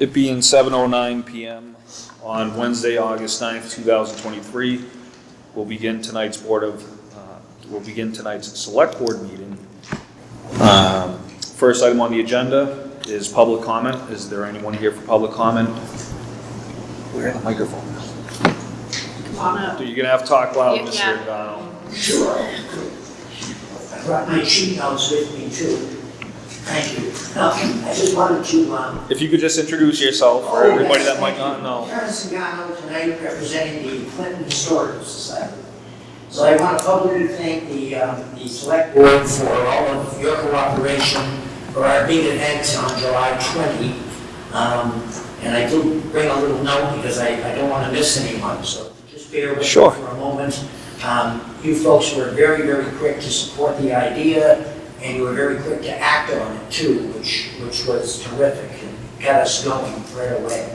It being 7:09 p.m. on Wednesday, August 9th, 2023, we'll begin tonight's select board meeting. First item on the agenda is public comment. Is there anyone here for public comment? Where's the microphone? Come on up. You're gonna have to talk loud, Mr. Yeah. O'Donnell. Sure. I brought my sheet notes with me too. Thank you. I just wanted to, If you could just introduce yourself for everybody that might not know. Terrence Zagano tonight representing the Clinton Historical Society. So I want to publicly thank the select board for all of your cooperation for our big event on July 20. And I do bring a little note because I don't want to miss anyone, so just bear with me for a moment. You folks were very, very quick to support the idea, and you were very quick to act on it too, which was terrific and got us going right away.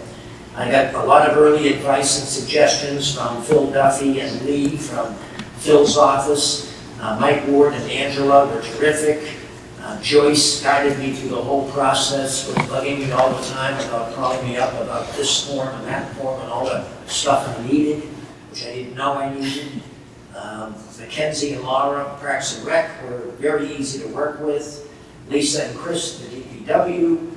I got a lot of early advice and suggestions from Phil Duffy and Lee from Phil's office. Mike Ward and Angela were terrific. Joyce guided me through the whole process, was bugging me all the time about calling me up about this form and that form and all the stuff I needed, which I didn't know I needed. Mackenzie and Laura, Parks and Rec, were very easy to work with. Lisa and Chris, the DPW,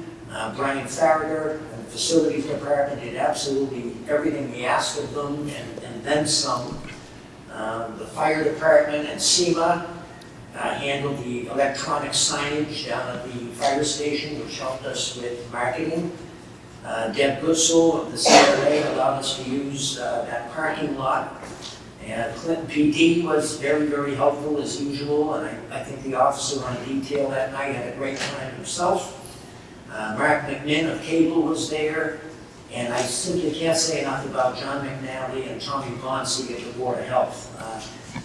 Brian Farrager, and the Facilities Department did absolutely everything we asked of them and then some. The Fire Department and SEMA handled the electronic signage down at the fire station, which helped us with marketing. Deb Goodsell of the CRA allowed us to use that parking lot. And Clinton PD was very, very helpful as usual, and I think the officer on detail that night had a great time himself. Mark McMinn of Cable was there, and I simply can't say enough about John McNally and Tommy Bonsi at the Board of Health.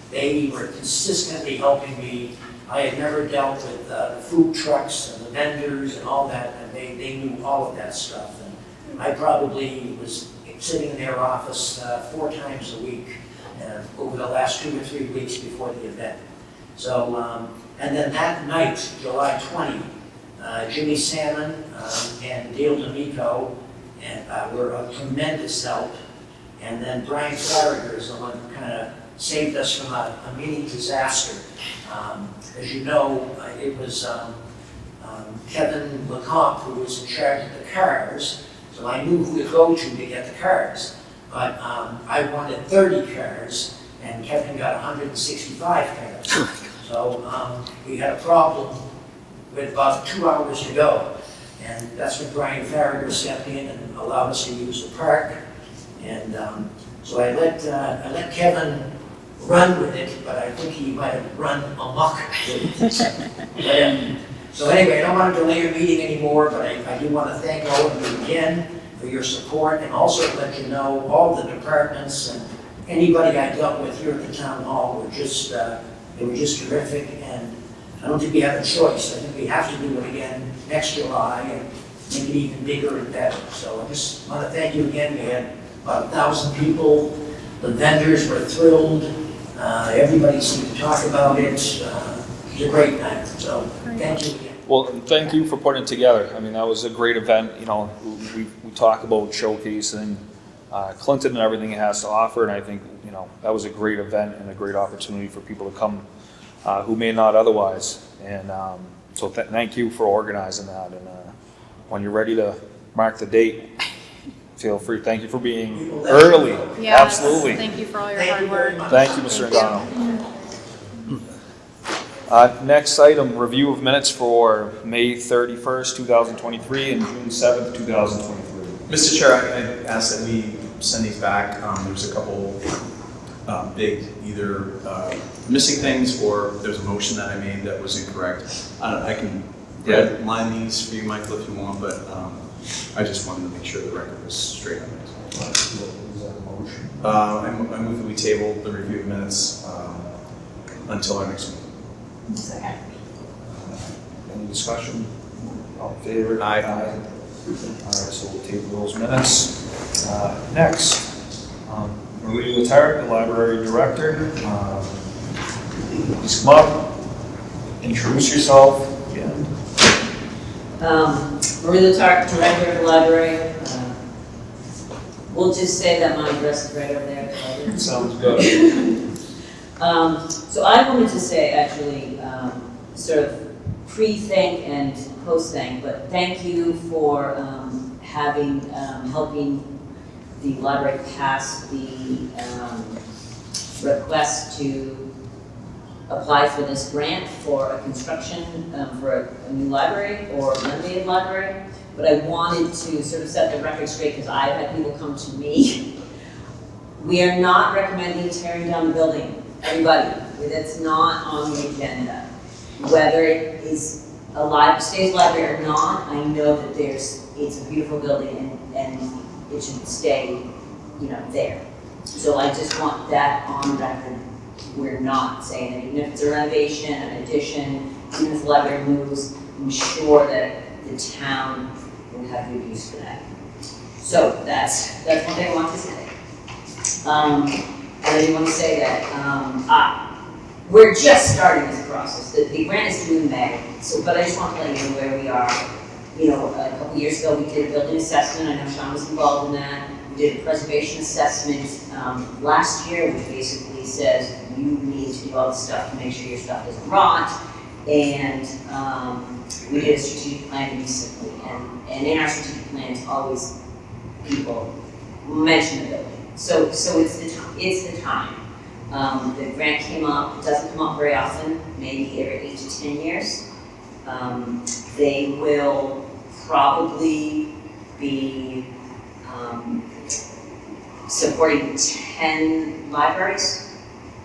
They were consistently helping me. I had never dealt with the food trucks and the vendors and all that, and they knew all of that stuff. And I probably was sitting in their office 4 times a week over the last 2 or 3 weeks before the event. So, and then that night, July 20, Jimmy Salmon and Dale D'Amico were a tremendous help. And then Brian Farrager is the one who kind of saved us from a mini disaster. As you know, it was Kevin LeCompte who was in charge of the cars, so I knew who to go to get the cars. But I wanted 30 cars, and Kevin got 165 cars. So we had a problem with about 2 hours to go. And that's when Brian Farrager stepped in and allowed us to use the park. And so I let Kevin run with it, but I think he might have run amok with it. So anyway, I don't want to delay your meeting anymore, but I do want to thank all of you again for your support, and also let you know all the departments and anybody I dealt with here at the town hall were just terrific, and I don't think we have a choice. I think we have to do it again next July and make it even bigger and better. So I just want to thank you again. We had about 1,000 people. The vendors were thrilled. Everybody seemed to talk about it. It was a great night. So thank you again. Well, thank you for putting it together. I mean, that was a great event. You know, we talk about showcasing Clinton and everything it has to offer, and I think, you know, that was a great event and a great opportunity for people to come who may not otherwise. And so thank you for organizing that. And when you're ready to mark the date, feel free. Thank you for being early. Yes, absolutely. Thank you for all your hard work. Thank you, Mr. O'Donnell. Next item, review of minutes for May 31st, 2023 and June 7th, 2023. Mr. Chair, I asked that we send these back. There was a couple big either missing things, or there's a motion that I made that was incorrect. I can line these for you, Michael, if you want, but I just wanted to make sure the record was straight on it. I move that we table the review of minutes until our next meeting. Second. Any discussion? All in favor? Aye. All right, so we'll table those minutes. Next, Marie Letard, the library director. Please come up, introduce yourself, and Marie Latark, Director of the Library. We'll just say that my address is right over there. Sounds good. So I wanted to say, actually, sort of pre-thank and post-thank, but thank you for helping the library pass the request to apply for this grant for a construction, for a new library or renovated library. But I wanted to sort of set the record straight because I've had people come to me. We are not recommending tearing down the building. Everybody, that's not on the agenda. Whether it is a state library or not, I know that it's a beautiful building and it should stay, there. So I just want that on record. We're not saying that even if it's a renovation, an addition, even if the library moves, I'm sure that the town will have good use for that. So that's one thing I want to say. And I didn't want to say that we're just starting this process. The grant is due in May, but I just want to let you know where we are. A couple years ago, we did a building assessment. I know Sean was involved in that. We did a preservation assessment last year, which basically says you need to do all this stuff to make sure your stuff doesn't rot. And we did a strategic plan recently. And in our strategic plans, always people mention the building. So it's the time. The grant came up. It doesn't come up very often, maybe every 8 to 10 years. They will probably be supporting 10 libraries.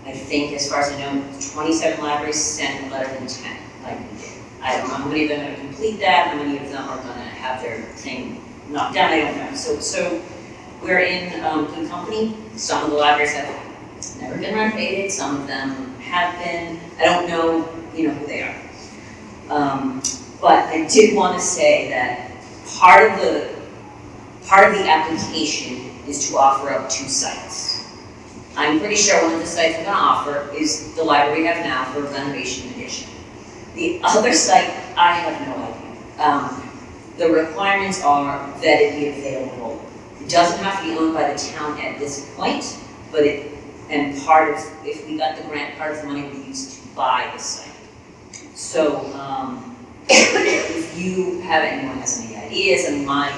I think, as far as I know, 27 libraries sent no letter than 10, like we did. I don't know how many of them are going to complete that, how many of them are going to have their thing knocked down, I don't know. So we're in good company. Some of the libraries have never been renovated, some of them have been. I don't know, who they are. But I did want to say that part of the application is to offer up 2 sites. I'm pretty sure one of the sites we're going to offer is the library we have now for renovation addition. The other site, I have no idea. The requirements are that it be available. It doesn't have to be owned by the town at this point, but if we got the grant, part of the money we used to buy the site. So if anyone has any ideas, and my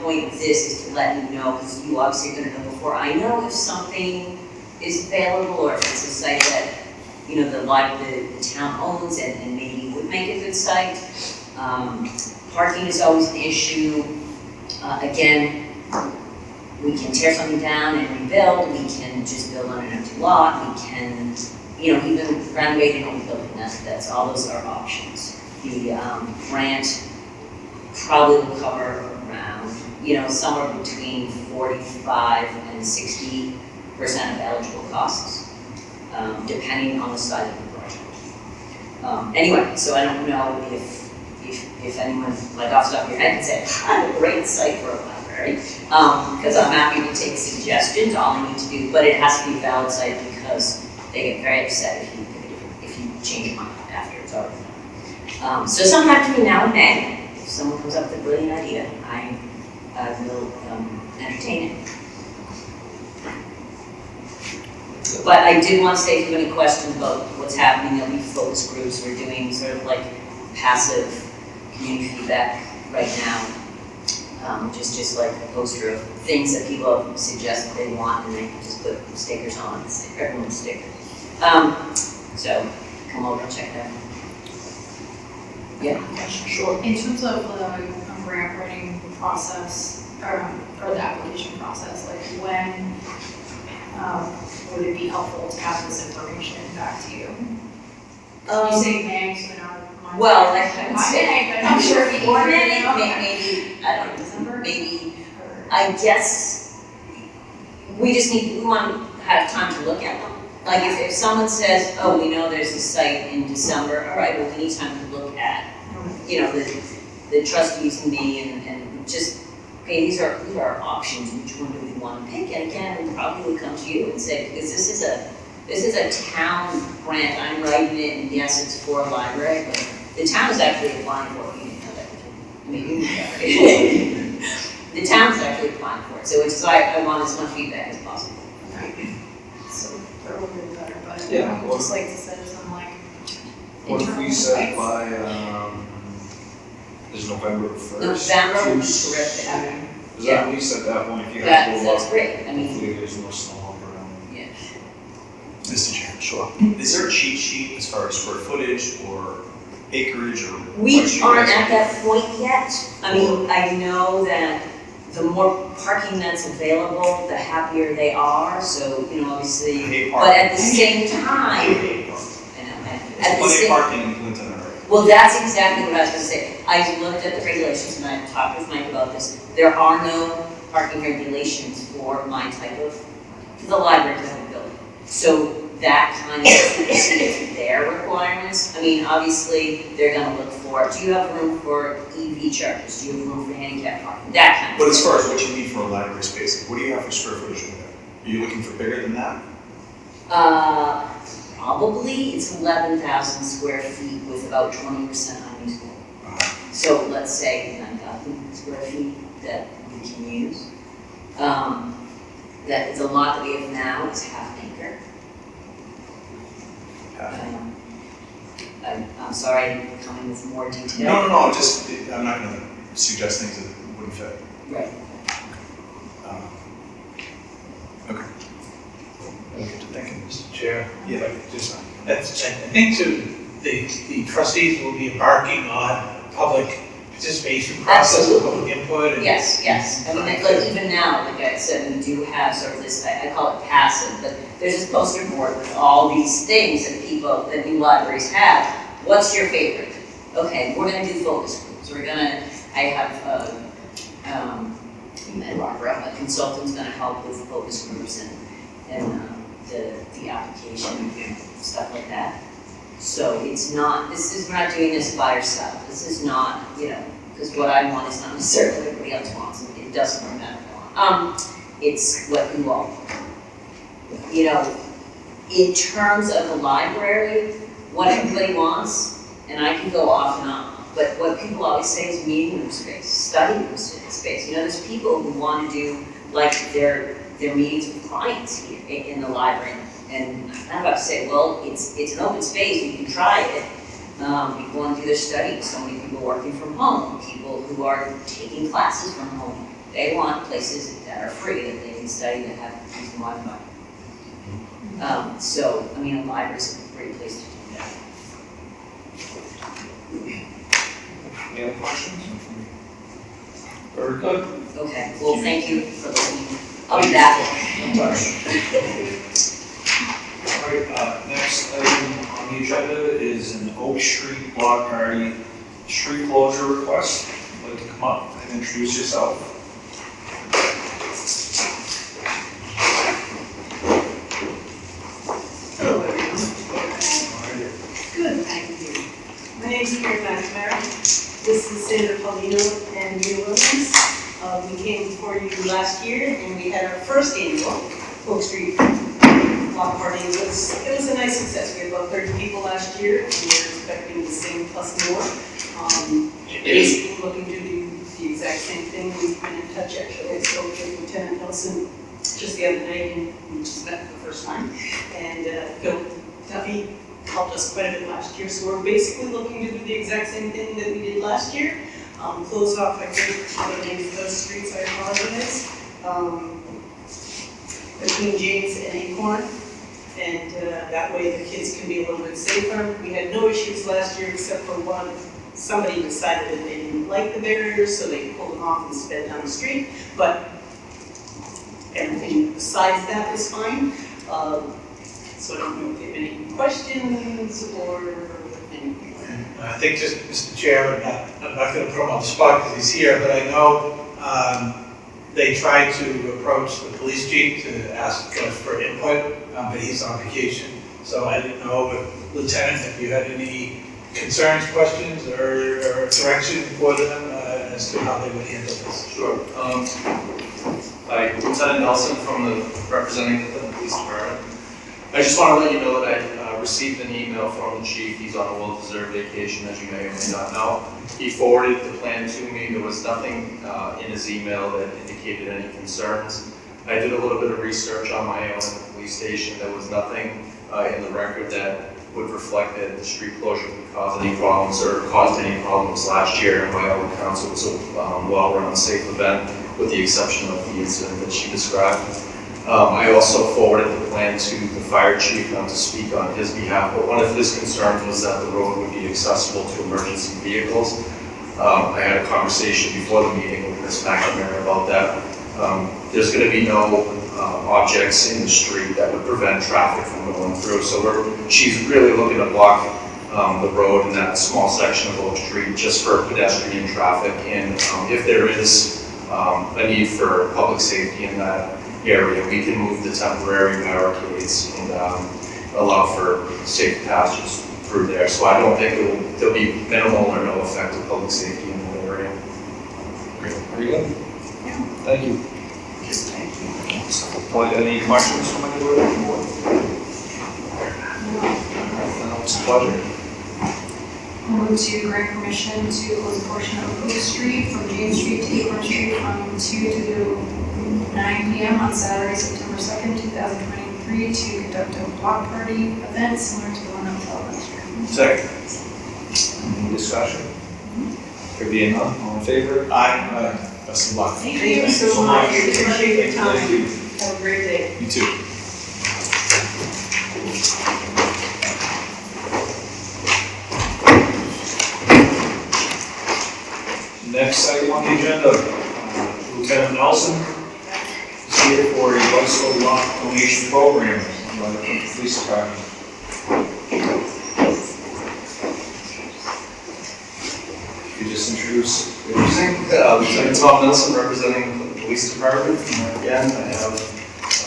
point of this is to let you know, because you obviously are going to know before I know if something is available or if it's a site that the town owns and maybe would make a good site. Parking is always an issue. Again, we can tear something down and rebuild. We can just build on an empty lot. We can, even renovate an old building. That's all those are options. The grant probably will cover around, somewhere between 45 and 60% of eligible costs, depending on the size of the project. Anyway, so I don't know if anyone, off the top of your head, can say, I have a great site for a library, because I'm happy to take suggestions. All I need to do, but it has to be a valid site because they get very upset if you change your mind after it's already done. So sometime between now and May, if someone comes up with a brilliant idea, I will entertain it. But I did want to say, if you have any questions about what's happening, there'll be focus groups. We're doing sort of like passive community feedback right now, which is just like a poster of things that people have suggested they want, and they just put stickers on and say, everyone's sticker. So come over and check that out. Yeah. Sure. In terms of the grant writing process, or the application process, when would it be helpful to have this information back to you? You say May, so not March. Well, I would say, but I'm sure before maybe, I don't know, December? maybe, I guess, we want to have time to look at them. Like if someone says, oh, we know there's a site in December, all right, well, we need time to look at, the trustees and me and just, okay, these are options, which one do we want to pick? And again, we probably would come to you and say, because this is a town grant, I'm writing it, and yes, it's for a library, but the town is actually applying for it, you didn't know that. I mean, you know, the town's actually applying for it, so it's why I want as much feedback as possible. So they're a little bit better, but Yeah, I would just like to set some like. What if we internal set fights. by, is November 1st? November would be Is terrific. that at least at that point, if you have That's, to go that's up, great, I mean, hopefully there's more snow all around. yeah. Mr. Chair. Sure. Is there a cheat sheet as far as square footage or acreage or? We what you aren't guys- at that point yet. I mean, I know that the more parking that's available, the happier they are, so, you know, obviously, Hate but parking. at the same time, Hate parking. I know, at There's the plenty of same, parking in Clinton already. well, that's exactly what I was gonna say. I looked at the regulations and I talked with Mike about this. There are no parking regulations for my type of, for the library type of building. So that kind of supersedes their requirements. I mean, obviously, they're gonna look for, do you have room for EV chargers? Do you have room for handicap parking? That kind of But thing. as far as what you need for a library space, what do you have for square footage over there? Are you looking for bigger than that? Probably it's 11,000 square feet with about 20% unusable. So let's say 9,000 square feet that we can use. That is a lot that we have now is half an acre. I'm sorry, I'm coming with more detail. No, just, I'm not gonna suggest things that wouldn't fit. Right. Okay. Thank you, Mr. Chair. Yeah. If I could just, I think too, the trustees will be embarking on public participation process, Absolutely. public input and. Yes. I mean, like even now, like I said, we do have sort of this, I call it passive, but there's this poster board with all these things that people, that new libraries have. What's your favorite? Okay, we're gonna do focus groups. I have, a consultant's gonna help with focus groups and the application and stuff like that. So it's not, we're not doing this by ourselves. This is not, you know, because what I want is not necessarily what everybody else wants, and it doesn't really matter what I want. It's what you all want. You know, in terms of the library, what everybody wants, and I can go off and on, but what people always say is meeting room space, study room space. You know, there's people who want to do like their meetings with clients here in the library. And I'm about to say, well, it's an open space, you can try it. People want to do their study, so many people working from home, people who are taking classes from home. They want places that are free, that they can study, that have decent Wi-Fi. So, I mean, a library is a great place to do that. Any other questions? Very good. Okay, well, thank you for listening. I'll be back. All right, next item on the agenda is an Oak Street Block Party street closure request. Would you like to come up and introduce yourself? Hello, everyone. Good, thank you. My name is Karen McNamara. This is Sandra Paulino and Mia Williams. We came before you last year and we had our first annual Oak Street block party. It was a nice success. We had about 30 people last year and we're expecting the same plus more. Basically looking to do the exact same thing. We've been in touch actually. I spoke with Lieutenant Nelson just the other night and we just met for the first time. And Phil Duffy helped us quite a bit last year. So we're basically looking to do the exact same thing that we did last year. Close off, I think, the names of those streets, I apologize. Between James and Acorn. And that way the kids can be a little bit safer. We had no issues last year except for one. Somebody decided that they didn't like the barriers, so they pulled them off and sped down the street. But everything besides that was fine. So I don't know if you have any questions or anything. I think just, Mr. Chair, I'm not going to put him on the spot because he's here, but I know they tried to approach the police chief to ask for input, but he's on vacation. So I didn't know, Lieutenant, if you had any concerns, questions, or direction for them as to how they would handle this. Sure. Hi, Lieutenant Nelson from representing the police department. I just want to let you know that I received an email from the chief. He's on a well-deserved vacation, as you may or may not know. He forwarded the plan to me. There was nothing in his email that indicated any concerns. I did a little bit of research on my own at the police station. There was nothing in the record that would reflect that the street closure would cause any problems or caused any problems last year. And by all accounts, it was a well-run, safe event, with the exception of the incident that she described. I also forwarded the plan to the fire chief to speak on his behalf, but one of his concerns was that the road would be accessible to emergency vehicles. I had a conversation before the meeting with Ms. McNamara about that. There's going to be no objects in the street that would prevent traffic from going through, so she's really looking to block the road in that small section of Oak Street just for pedestrian traffic, and if there is a need for public safety in that area, we can move the temporary barricades and allow for safe passages through there. So I don't think there'll be minimal or no effect to public safety in that area. Great. Very good. Thank you. Any questions from anybody on the board? It's a pleasure. Move to grant permission to close a portion of Oak Street from James Street to Acorn Street from 2 to 9 p.m. on Saturday, September 2nd, 2023 to conduct a block party event similar to the one on 12th Street. Second. Any discussion? There being none, all in favor? Aye. Best of luck. Thank you so much. Appreciate your time. Thank you. Have a great day. You too. Next item on the agenda, Lieutenant Nelson is here for a bicycle lock donation program by the police department. Could you just introduce yourself? Lieutenant Tom Nelson, representing the police department. Again, I have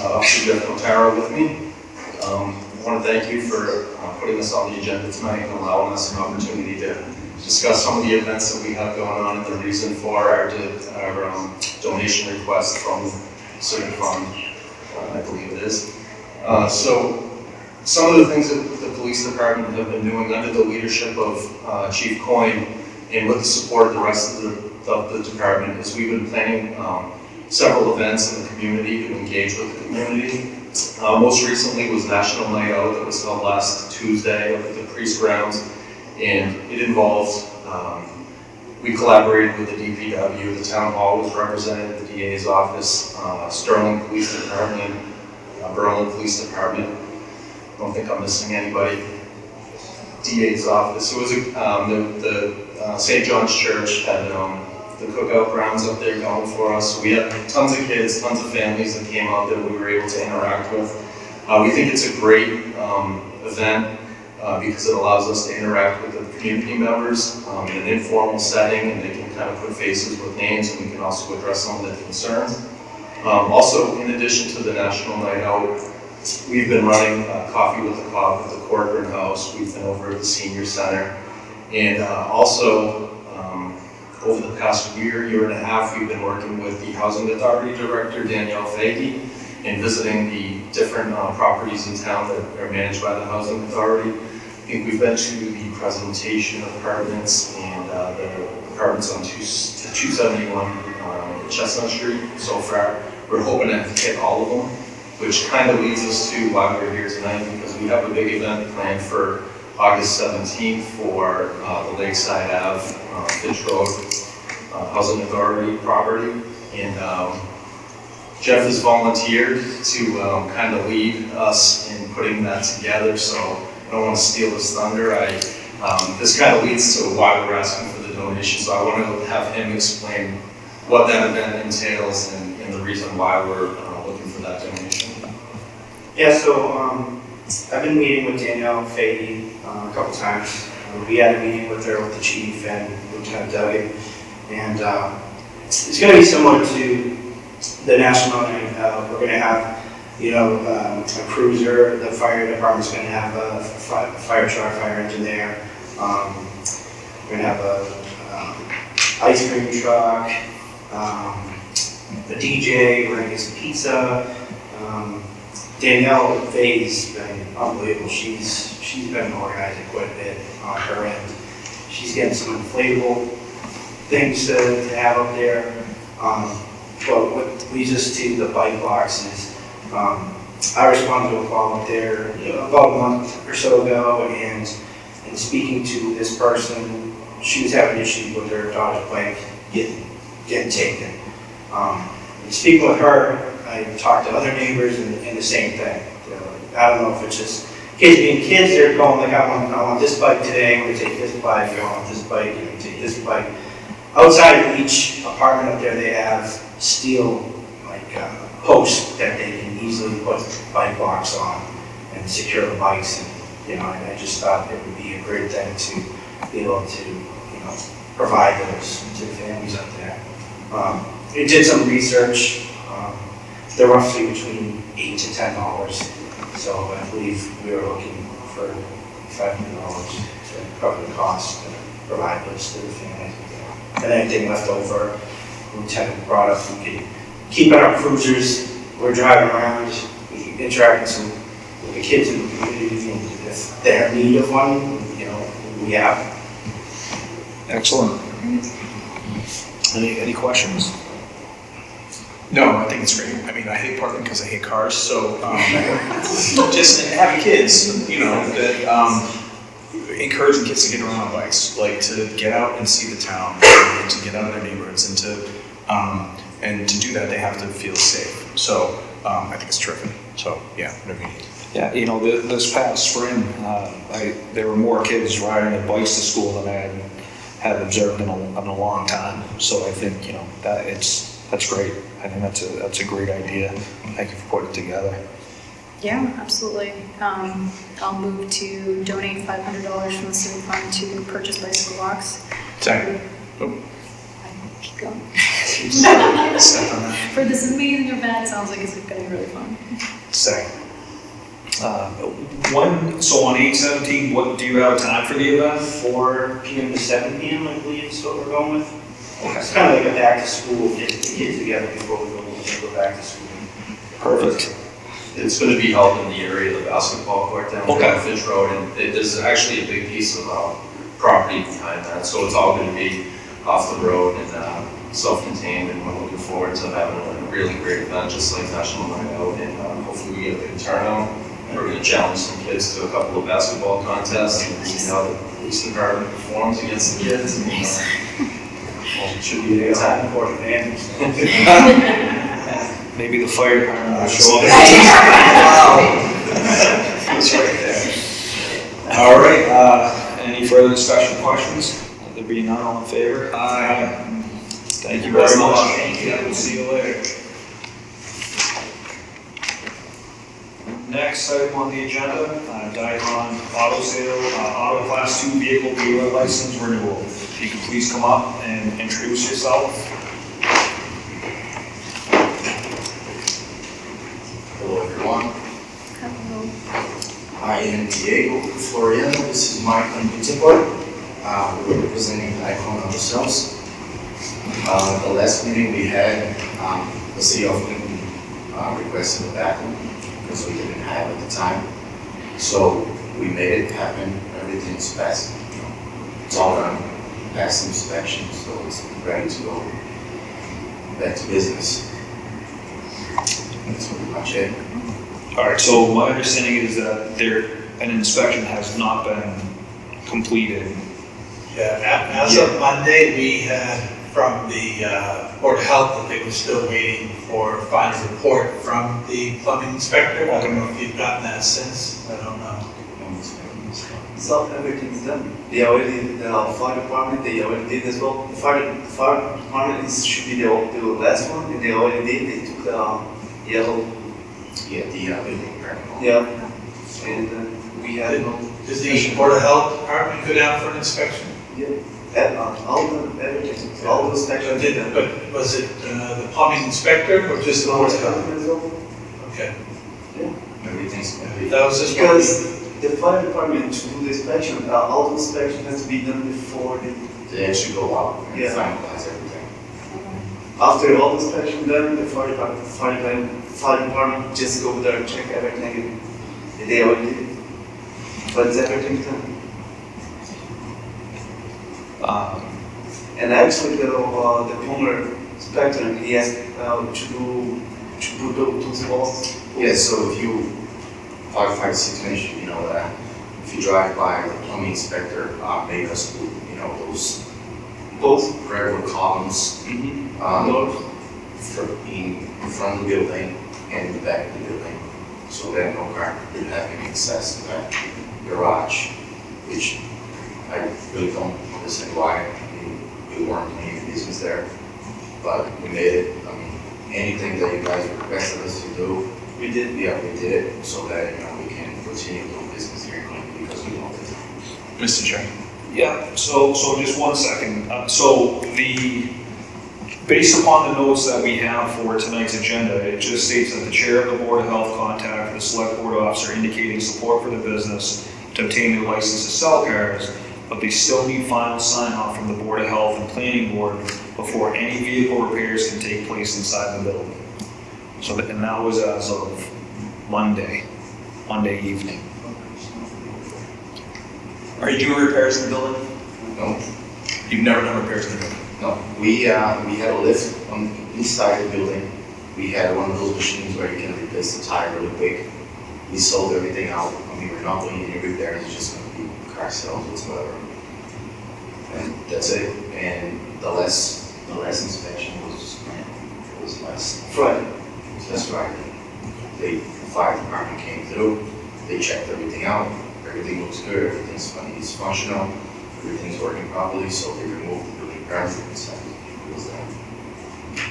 Officer Jeff Otero with me. I want to thank you for putting this on the agenda tonight and allowing us an opportunity to discuss some of the events that we have going on and the reason for our donation request from the Civic Fund, I believe it is. So some of the things that the police department have been doing under the leadership of Chief Coyne and with the support of the rest of the department is we've been planning several events in the community to engage with the community. Most recently was National Night Out that was held last Tuesday up at the Priest Grounds. And it involved, we collaborated with the DPW, the town hall was represented, the DA's office, Sterling Police Department, Berlin Police Department. I don't think I'm missing anybody. DA's office. It was the St. John's Church had the cookout grounds up there going for us. So we had tons of kids, tons of families that came out that we were able to interact with. We think it's a great event. Because it allows us to interact with the community members in an informal setting, and they can kind of put faces with names, and we can also address some of their concerns. Also, in addition to the National Night Out, we've been running Coffee with the Cop at the Corcoran House. We've been over at the Senior Center. And also, over the past year and a half, we've been working with the Housing Authority Director, Danielle Fahey, and visiting the different properties in town that are managed by the Housing Authority. I think we've been to the presentation apartments and the apartments on 271 Chestnut Street so far. We're hoping to hit all of them, which kind of leads us to why we're here tonight, because we have a big event planned for August 17th for the Lakeside Ave, Fitch Road Housing Authority property. And Jeff has volunteered to kind of lead us in putting that together, so I don't want to steal his thunder. This kind of leads to why we're asking for the donation, so I want to have him explain what that event entails and the reason why we're looking for that donation. Yeah, so I've been meeting with Danielle Fahey a couple times. We had a meeting with her, with the chief and Lieutenant Duggan, and it's going to be similar to the National Night Out. We're going to have, a cruiser. The fire department's going to have a fire truck, fire engine there. We're going to have a ice cream truck, a DJ. We're going to get some pizza. Danielle Faye's been unbelievable. She's been organizing quite a bit on her end. She's getting some inflatable things to have up there. But what we just did the bike boxes. I responded to a call up there about a month or so ago, and speaking to this person, she was having issues with her daughter's bike getting taken. And speaking with her, I talked to other neighbors and the same thing. I don't know if it's just kids being kids, they're going like, I want this bike today, I'm gonna take this bike, I want this bike, I'm gonna take this bike. Outside of each apartment up there, they have steel posts that they can easily put bike locks on and secure the bikes. And I just thought it would be a great thing to be able to provide those to the families up there. We did some research. They're roughly between $8 to $10. So I believe we were looking for $500 to cover the cost to provide those to the families. And anything left over, Lieutenant brought up, we could keep in our cruisers. We're driving around, we can interact with the kids in the community, and if they're in need of one, we have. Excellent. Any questions? No, I think it's great. I mean, I hate parking because I hate cars, so just having kids, that encouraging kids to get around on bikes, like to get out and see the town, to get out of their neighborhoods, and to do that, they have to feel safe. So I think it's terrific. So yeah, whatever you need. Yeah, this past spring, there were more kids riding their bikes to school than I had observed in a long time. So I think that's great. I think that's a great idea. Thank you for putting it together. Yeah, absolutely. I'll move to donate $500 from the civic fund to purchase bicycle locks. Second. Keep going. Step on that. For this amazing event, sounds like it's going to be really fun. Second. So on 8/17, what do you have a time for the event? 4 p.m. to 7 p.m. I believe is what we're going with. Okay. It's kind of like a back to school, get the kids together before we go back to school. Perfect. It's going to be held in the area of the basketball court down Okay. Finch Road, and there's actually a big piece of property behind that, so it's all going to be off the road and self-contained, and we're looking forward to having a really great event, just like National Night Out, and hopefully we get a good turnout. We're going to challenge some kids to a couple of basketball contests and see how the police department performs against the kids. And, it should be a good time. Important advantage. Maybe the fire department will show up. That's right there. All right. Any further discussion, questions? There being none, all in favor? Aye. Thank you very much. Thank you. We'll see you later. Next item on the agenda, Daikon Auto Sale, Auto Class 2 Vehicle Dealer License Renewal. If you could please come up and introduce yourself. Hello everyone. I am Diego Floriano. This is my computer board. We're representing Daikon Auto Sales. The last meeting we had, the city of Lincoln requested a backup because we didn't have at the time. So we made it happen. Everything's passed. It's all done. Passed inspection, so it's ready to go back to business. That's pretty much it. All right, so my understanding is that an inspection has not been completed. Yeah, as of Monday, we had from the Board of Health that they were still waiting for a final report from the plumbing inspector. I don't know if you've gotten that since, I don't know. So everything's done. They already, the fire department, they already did as well. The fire department should be the last one, and they already did. They took the yellow. Yeah, the building permit. Yeah. And we had Does the Board of Health department go down for an inspection? all the everything, all the inspections did done. But was it the plumbing inspector or just the Board of Health? As well. Okay. Everything's complete. That was just Because the fire department to do the inspection, all the inspection has to be done before the. They actually go out and Yeah. finalize everything. after all the inspection done, the fire department just go there and check everything, and they already did it. But it's everything done. And actually, the plumber inspector, he asked to put those walls. Yeah, so if you, 556 you know that, if you drive by, the plumbing inspector made us put, you know, those Both. regular columns North. in front of the building and in the back of the building, so that no car could have any access to that garage, which I really don't understand why. I mean, we weren't doing any business there, but we made it. I mean, anything that you guys requested us to do, We did. yeah, we did it, so that, you know, we can continue doing business here in Clinton because we want it. Mr. Chair. Yeah, so just 1 second. So based upon the notes that we have for tonight's agenda, it just states that the chair of the Board of Health contacted the select board officer indicating support for the business to obtain their license to sell cars, but they still need final sign off from the Board of Health and Planning Board before any vehicle repairs can take place inside the building. So and that was as of Monday evening. Are you doing repairs in the building? No, You've never done repairs in the building? no, we had a lift on the east side of the building. We had one of those machines where you can replace the tire really quick. We sold everything out. I mean, we're not doing any repairs, it's just gonna be car sales whatsoever. And that's it. And the last inspection was last Friday. That's right. The fire department came through, they checked everything out, everything looks good, it's functional, everything's working properly, so they removed the building permit and said it was done.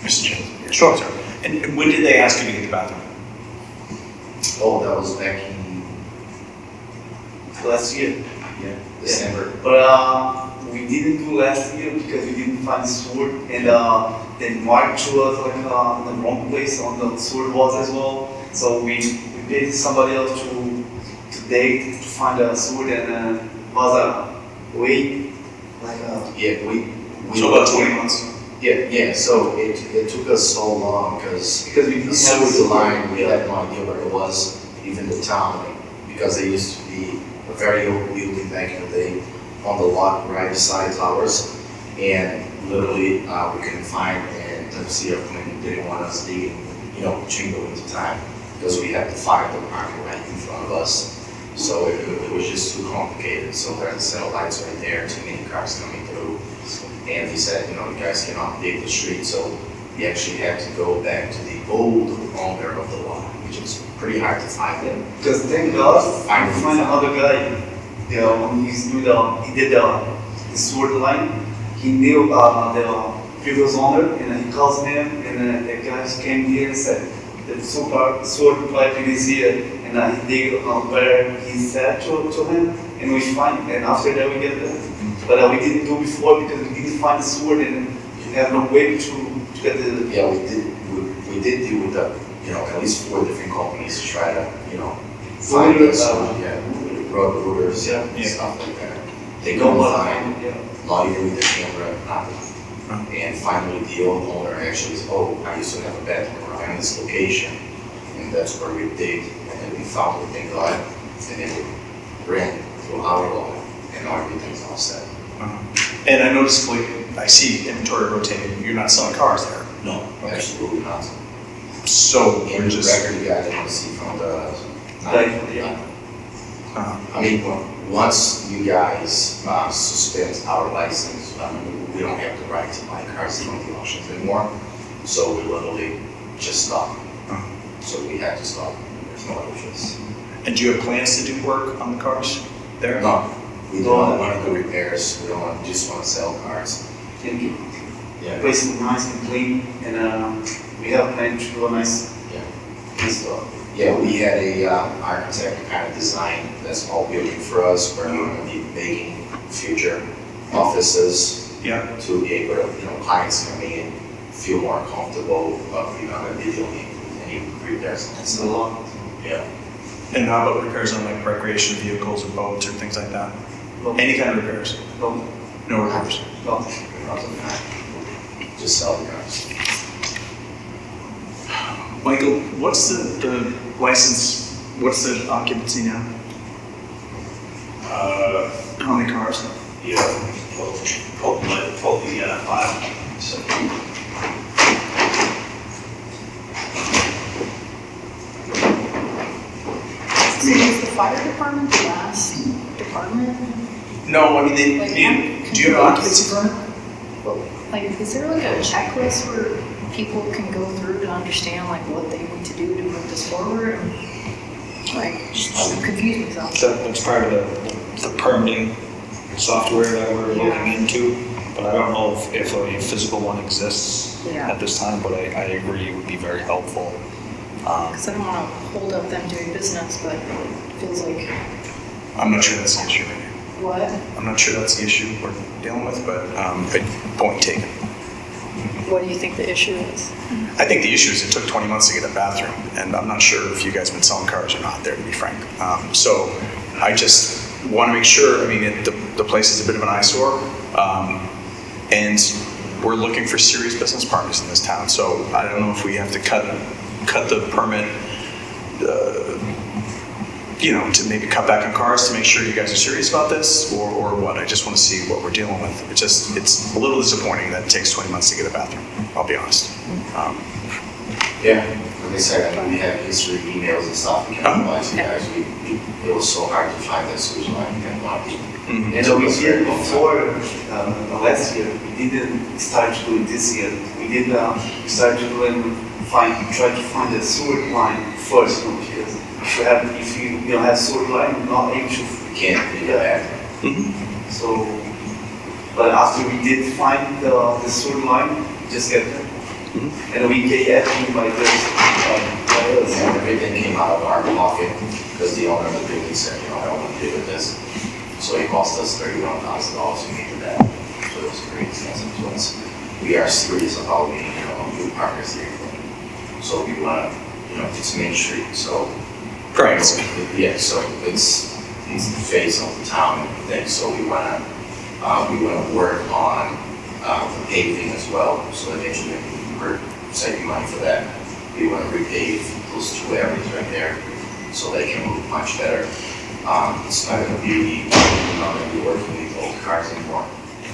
Mr. Chair. Sure, sir. And when did they ask you to get the bathroom? Oh, that was back in, Last year. yeah, December. But we didn't do last year because we didn't find the sword, and then Mark threw us like in the wrong place on the sword walls as well. So we paid somebody else to dig to find a sword, and was a wait like Yeah, we. So about 20 months? Yeah, so it took us so long because because we the didn't have sewage line, we yeah. had no idea what it was, even the town, because they used to be a very old building back in the day on the lot right beside ours, and literally we couldn't find, and the city of Clinton didn't want us digging, you know, during the winter time, because we had the fire department right in front of us, so it was just too complicated. So there's a set of lights right there, too many cars coming through, and he said, you know, you guys cannot dig the street, so we actually had to go back to the old owner of the lot, which is pretty hard to find them. Because thank God, I find another guy. When he did the sword line, he knew the previous owner, and he calls him, and the guys came here and said, the sword pipe is here, and he dig where he said to him, and we find it, and after that we get that. But we didn't do before because we didn't find the sword, and we have no way to get the. Yeah, we did deal with you know, at least 4 different companies to try to, you know, find Rooters, this, road rooters, Yeah. stuff like that. They Don't couldn't want find, to. Yeah. not even with the camera, nothing. And finally, the old owner actually said, oh, I used to have a bathroom around this location, and that's where we digged, and then we found it, thank God, and then we ran through our lot, and now everything's all set. And I noticed, like, I see inventory rotating, you're not selling cars there. No, absolutely not. So And we're the just, record you guys want to see from the. Yeah. I mean, once you guys suspend our license, we don't have the right to buy cars from the auctions anymore. So we literally just stopped. So we had to stop. There's no other choice. and do you have plans to do work on the cars there? No, we don't want to do repairs. We don't want, just want to sell cars. Thank you. Yeah. Place is nice and clean, and we have planned to do a nice stuff. Yeah, we had a architect kind of design this whole building for us, where we're going to be making future offices Yeah. to be able to, you know, clients coming in, feel more comfortable, but we're not going to be dealing with any repairs and It's a stuff. lot. Yeah. And how about repairs on like recreation vehicles or boats or things like that? No. Any kind of repairs? No, No repairs? no. Not on that. just sell the cars. Michael, what's the license, what's the occupancy now? How many cars? Yeah, pull the file. So, So is the fire department the last department? No, I mean, Like, do you have an occupancy permit? Like, is there like a checklist where people can go through to understand like what they need to do to move this forward? Like, just confuse myself. That's part of the permitting software that we're looking into, but I don't know if a physical one exists Yeah. at this time, but I agree it would be very helpful. Because I don't want to hold up them doing business, but it feels like, I'm not sure that's the issue. what? I'm not sure that's the issue we're dealing with, but point taken. What do you think the issue is? I think the issue is it took 20 months to get a bathroom, and I'm not sure if you guys have been selling cars or not there, to be frank. So I just want to make sure, I mean, the place is a bit of an eyesore, and we're looking for serious business partners in this town, so I don't know if we have to cut the permit, to maybe cut back on cars to make sure you guys are serious about this, or what. I just want to see what we're dealing with. It's a little disappointing that it takes 20 months to get a bathroom, I'll be honest. Yeah, like I said, I mean, we have history, emails and stuff, we can apply to you guys. It was so hard to find that solution, like, and a lot of people. Mhm. And So we was did very helpful. before, last year, we didn't start to do it this year. We did start to do and try to find a sewer line first, because if you don't have sewer line, you're not able to. We can't make a bathroom. So, but after we did find the sewer line, we just get there. And we get everything by this, by us. And everything came out of our pocket, because the owner of the building said, I don't want to deal with this. So it cost us $31,000 to make that. So it was very expensive to us. We are serious about being, new partners here. So we want to, it's Main Street, so. Right. Yeah, so it's the face of the town and everything, so we want to work on the paving as well, so eventually we're saving money for that. We want to repave those two areas right there, so they can move much better. It's not going to be, we're not going to be working with old cars anymore.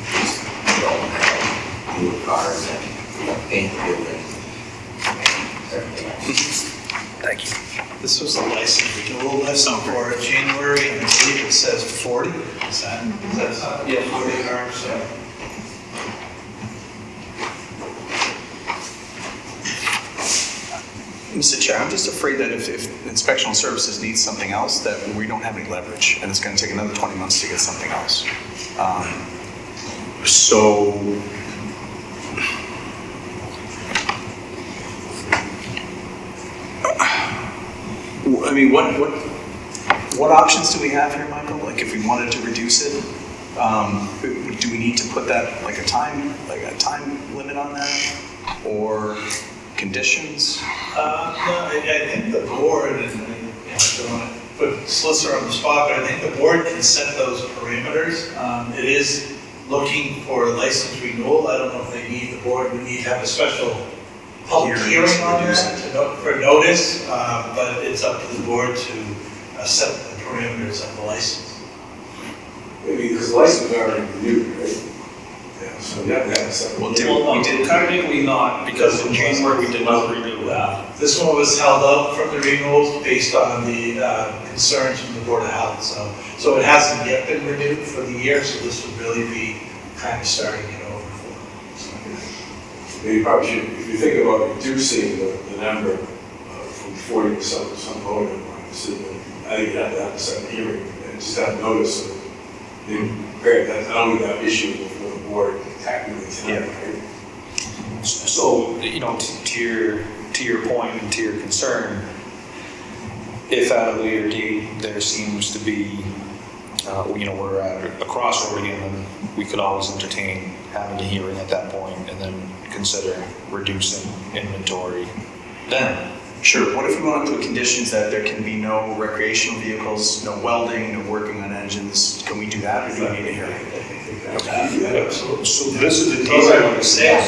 Just don't have newer cars and paint the building and everything else. Thank you. this was the license renewal list for January, and I believe it says 40. Is that, yeah, 40 cars, so. Mr. Chair, I'm just afraid that if inspectional services needs something else, that we don't have any leverage, and it's going to take another 20 months to get something else. I mean, what options do we have here, Michael? Like, if we wanted to reduce it, do we need to put that like a time limit on that, or conditions? No, I think the board, and I don't want to put Solicitor on the spot, but I think the board can set those parameters. It is looking for a license renewal. I don't know if the board would need to have a special public hearing on that for notice, but it's up to the board to set the parameters of the license. Maybe because the license is already renewed, right? Yeah, so you have to have a separate. We did technically not, because in January we did not renew that. This one was held out from the renewals based on the concerns from the Board of Health. So it hasn't yet been renewed for the year, so this would really be kind of starting it over for. You probably should, if you think about reducing the number from 40 to some vote, I think you have to have a separate hearing and just have notice of I don't think that issue before the board technically tonight, right? So, to your point and to your concern, if at a later date there seems to be, we're at a crossroad again, then we could always entertain having a hearing at that point and then consider reducing inventory then. Sure. What if we want to put conditions that there can be no recreational vehicles, no welding, no working on engines? Can we do that, or do we need a hearing? So this is the deal I understand.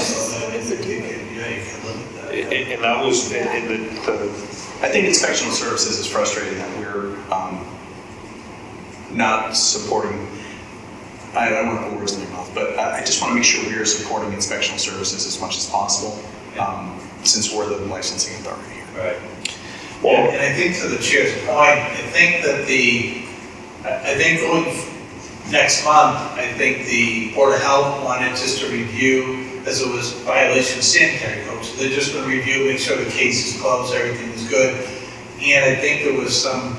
and that was, I think inspectional services is frustrating that we're not supporting, I don't want to put words in your mouth, but I just want to make sure we are supporting inspectional services as much as possible, since we're the licensing authority here. Right. Well, and I think to the chair's point, I think that I think going next month, I think the Board of Health wanted just to review, as it was violation of sanitary code, so they're just going to review, make sure the case is closed, everything is good. And I think there was some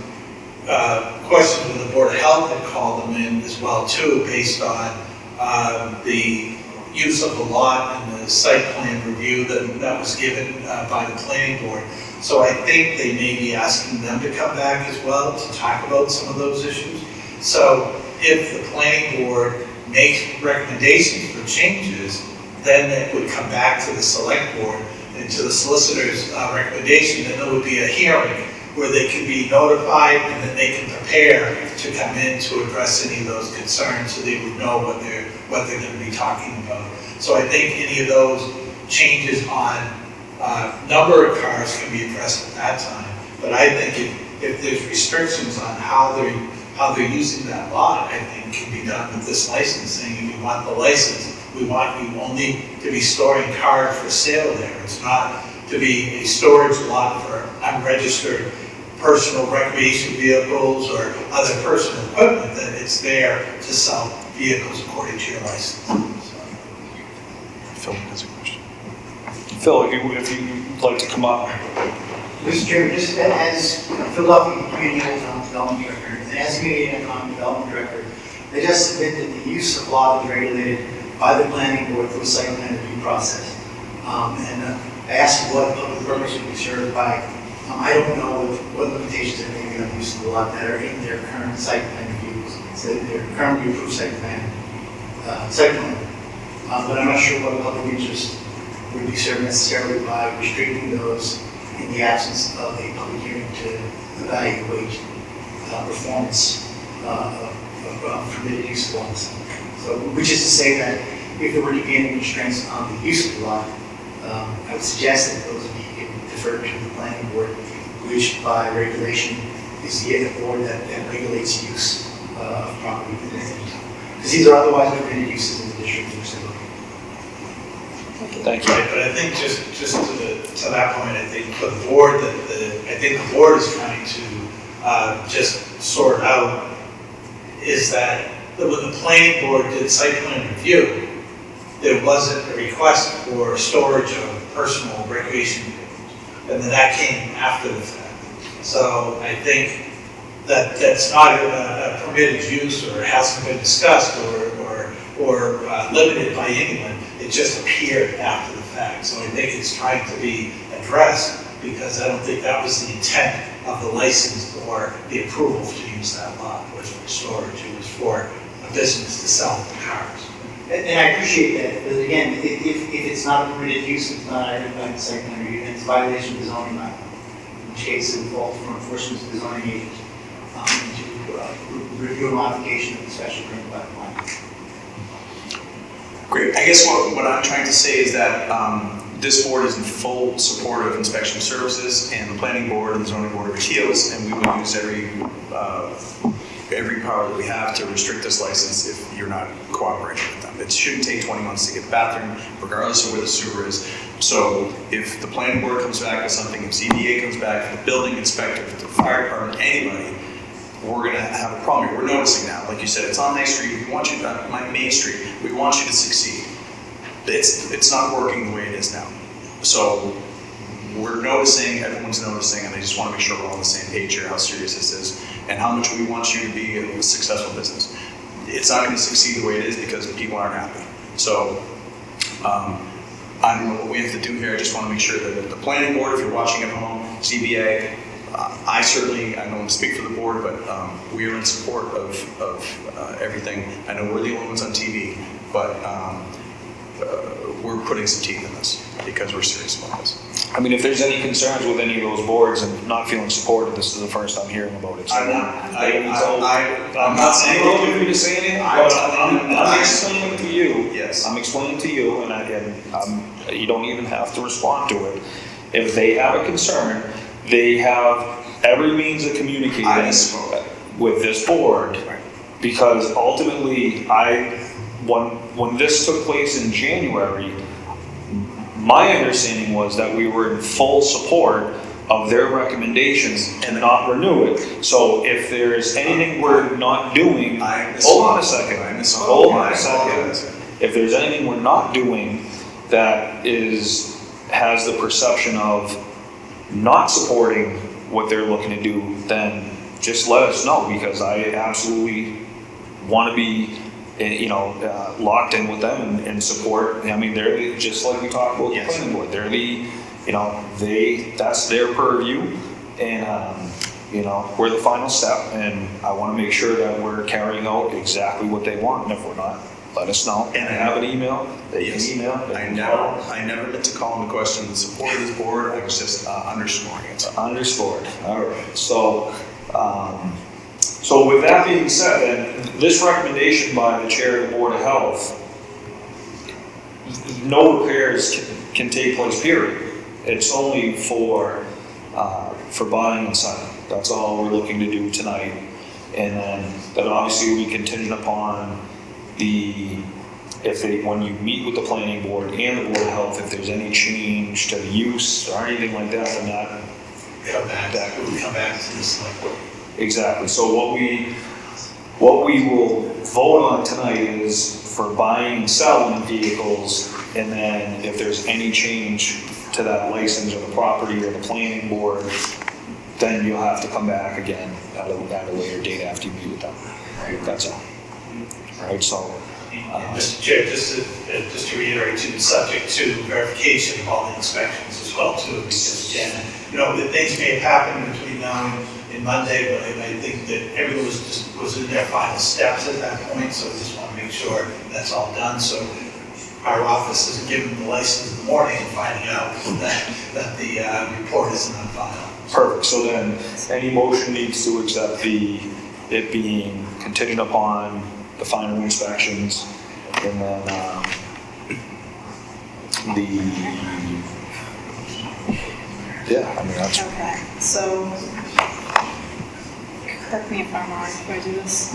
questions when the Board of Health had called them in as well too, based on the use of the lot and the site plan review that was given by the planning board. So I think they may be asking them to come back as well to talk about some of those issues. So if the planning board makes recommendations for changes, then it would come back to the select board and to the solicitor's recommendation, and there would be a hearing where they can be notified and then they can prepare to come in to address any of those concerns, so they would know what they're going to be talking about. So I think any of those changes on number of cars can be addressed at that time. But I think if there's restrictions on how they're using that lot, I think can be done with this licensing. If you want the license, we want you only to be storing cars for sale there. It's not to be a storage lot for unregistered personal recreation vehicles or other personal equipment, that it's there to sell vehicles according to your license. Phil has a question. Phil, if you'd like to come up. Mr. Chairman, just as Philadelphia Community Economic Development Director, and as Community Economic Development Director, I just submit that the use of lot is regulated by the planning board through a site plan review process. I asked what public purpose would be served by. I don't know what limitations there may be on the use of the lot that are in their current site plan reviews. So their currently approved site plan. But I'm not sure what public interest would be served necessarily by restricting those in the absence of a public hearing to evaluate performance of permitted use of lots. So, which is to say that if there were to be any constraints on the use of the lot, I would suggest that those be deferred to the planning board, which by regulation is the board that regulates use of property within the town. Because these are otherwise permitted uses in the district in which they look. Thank you. But I think just to that point, I think for the board, I think the board is trying to just sort out is that when the planning board did site plan review, there wasn't a request for storage of personal recreation vehicles, and then that came after the fact. So I think that that's not a permitted use or hasn't been discussed or limited by anyone. It just appeared after the fact. So I think it's trying to be addressed, because I don't think that was the intent of the license or the approval to use that lot was for storage. It was for a business to sell cars. And I appreciate that, but again, if it's not a permitted use, it's not identified in the site plan review, and it's a violation of the zoning bylaw, in which case it involves for enforcement of the zoning agent to review a modification of the special permit by the plan. Great. I guess what I'm trying to say is that this board is in full support of inspection services and the planning board and the zoning board of appeals, and we will use every power that we have to restrict this license if you're not cooperating with them. It shouldn't take 20 months to get the bathroom, regardless of where the sewer is. So if the planning board comes back with something, if ZBA comes back, if the building inspector, if the fire department, anybody, we're going to have a problem here. We're noticing now, like you said, it's on High Street. We want you to, Main Street. We want you to succeed. It's not working the way it is now. So we're noticing, everyone's noticing, and I just want to make sure we're all on the same page here, how serious this is, and how much we want you to be a successful business. It's not going to succeed the way it is because people aren't happy. So I don't know what we have to do here. I just want to make sure that the planning board, if you're watching at home, ZBA, I don't want to speak for the board, but we are in support of everything. I know we're the only ones on TV, but we're putting some teeth in this because we're serious about this. I mean, if there's any concerns with any of those boards and not feeling supported, this is the first I'm hearing about it. So I'm not saying I'm not going to say anything, but I'm explaining to you. Yes. I'm explaining to you, and you don't even have to respond to it. If they have a concern, they have every means of communicating with this board, because ultimately, when this took place in January, my understanding was that we were in full support of their recommendations and not renew it. So if there's anything we're not doing, hold on a second. Hold on a second. If there's anything we're not doing that has the perception of not supporting what they're looking to do, then just let us know, because I absolutely want to be, locked in with them and support. I mean, they're just like we talked about the planning board. They're that's their purview, and we're the final step, and I want to make sure that we're carrying out exactly what they want. And if we're not, let us know. And I have an email. They can email. I never meant to call into question the support of this board. I was just underscoring it. Underscored. All right. So with that being said, then this recommendation by the chair of the Board of Health, no repairs can take place, period. It's only for buying and selling. That's all we're looking to do tonight. And then that obviously will be contingent upon when you meet with the planning board and the Board of Health, if there's any change to the use or anything like that, then We'll come back to this Selectboard. Exactly. So what we will vote on tonight is for buying and selling vehicles, and then if there's any change to that license or the property or the planning board, then you'll have to come back again at a later date after you meet with them. Right? That's all. Right. So. Mr. Chair, just to reiterate, too, subject to verification of all the inspections as well, too, because again, the things may have happened between now and Monday, but I think that everyone was in their final steps at that point, so I just want to make sure that's all done. So our office isn't giving the license in the morning and finding out that the report isn't on file. Perfect. So then, any motion needs to accept it being contingent upon the final inspections, and then that's. Okay, so, correct me if I'm wrong, if I do this.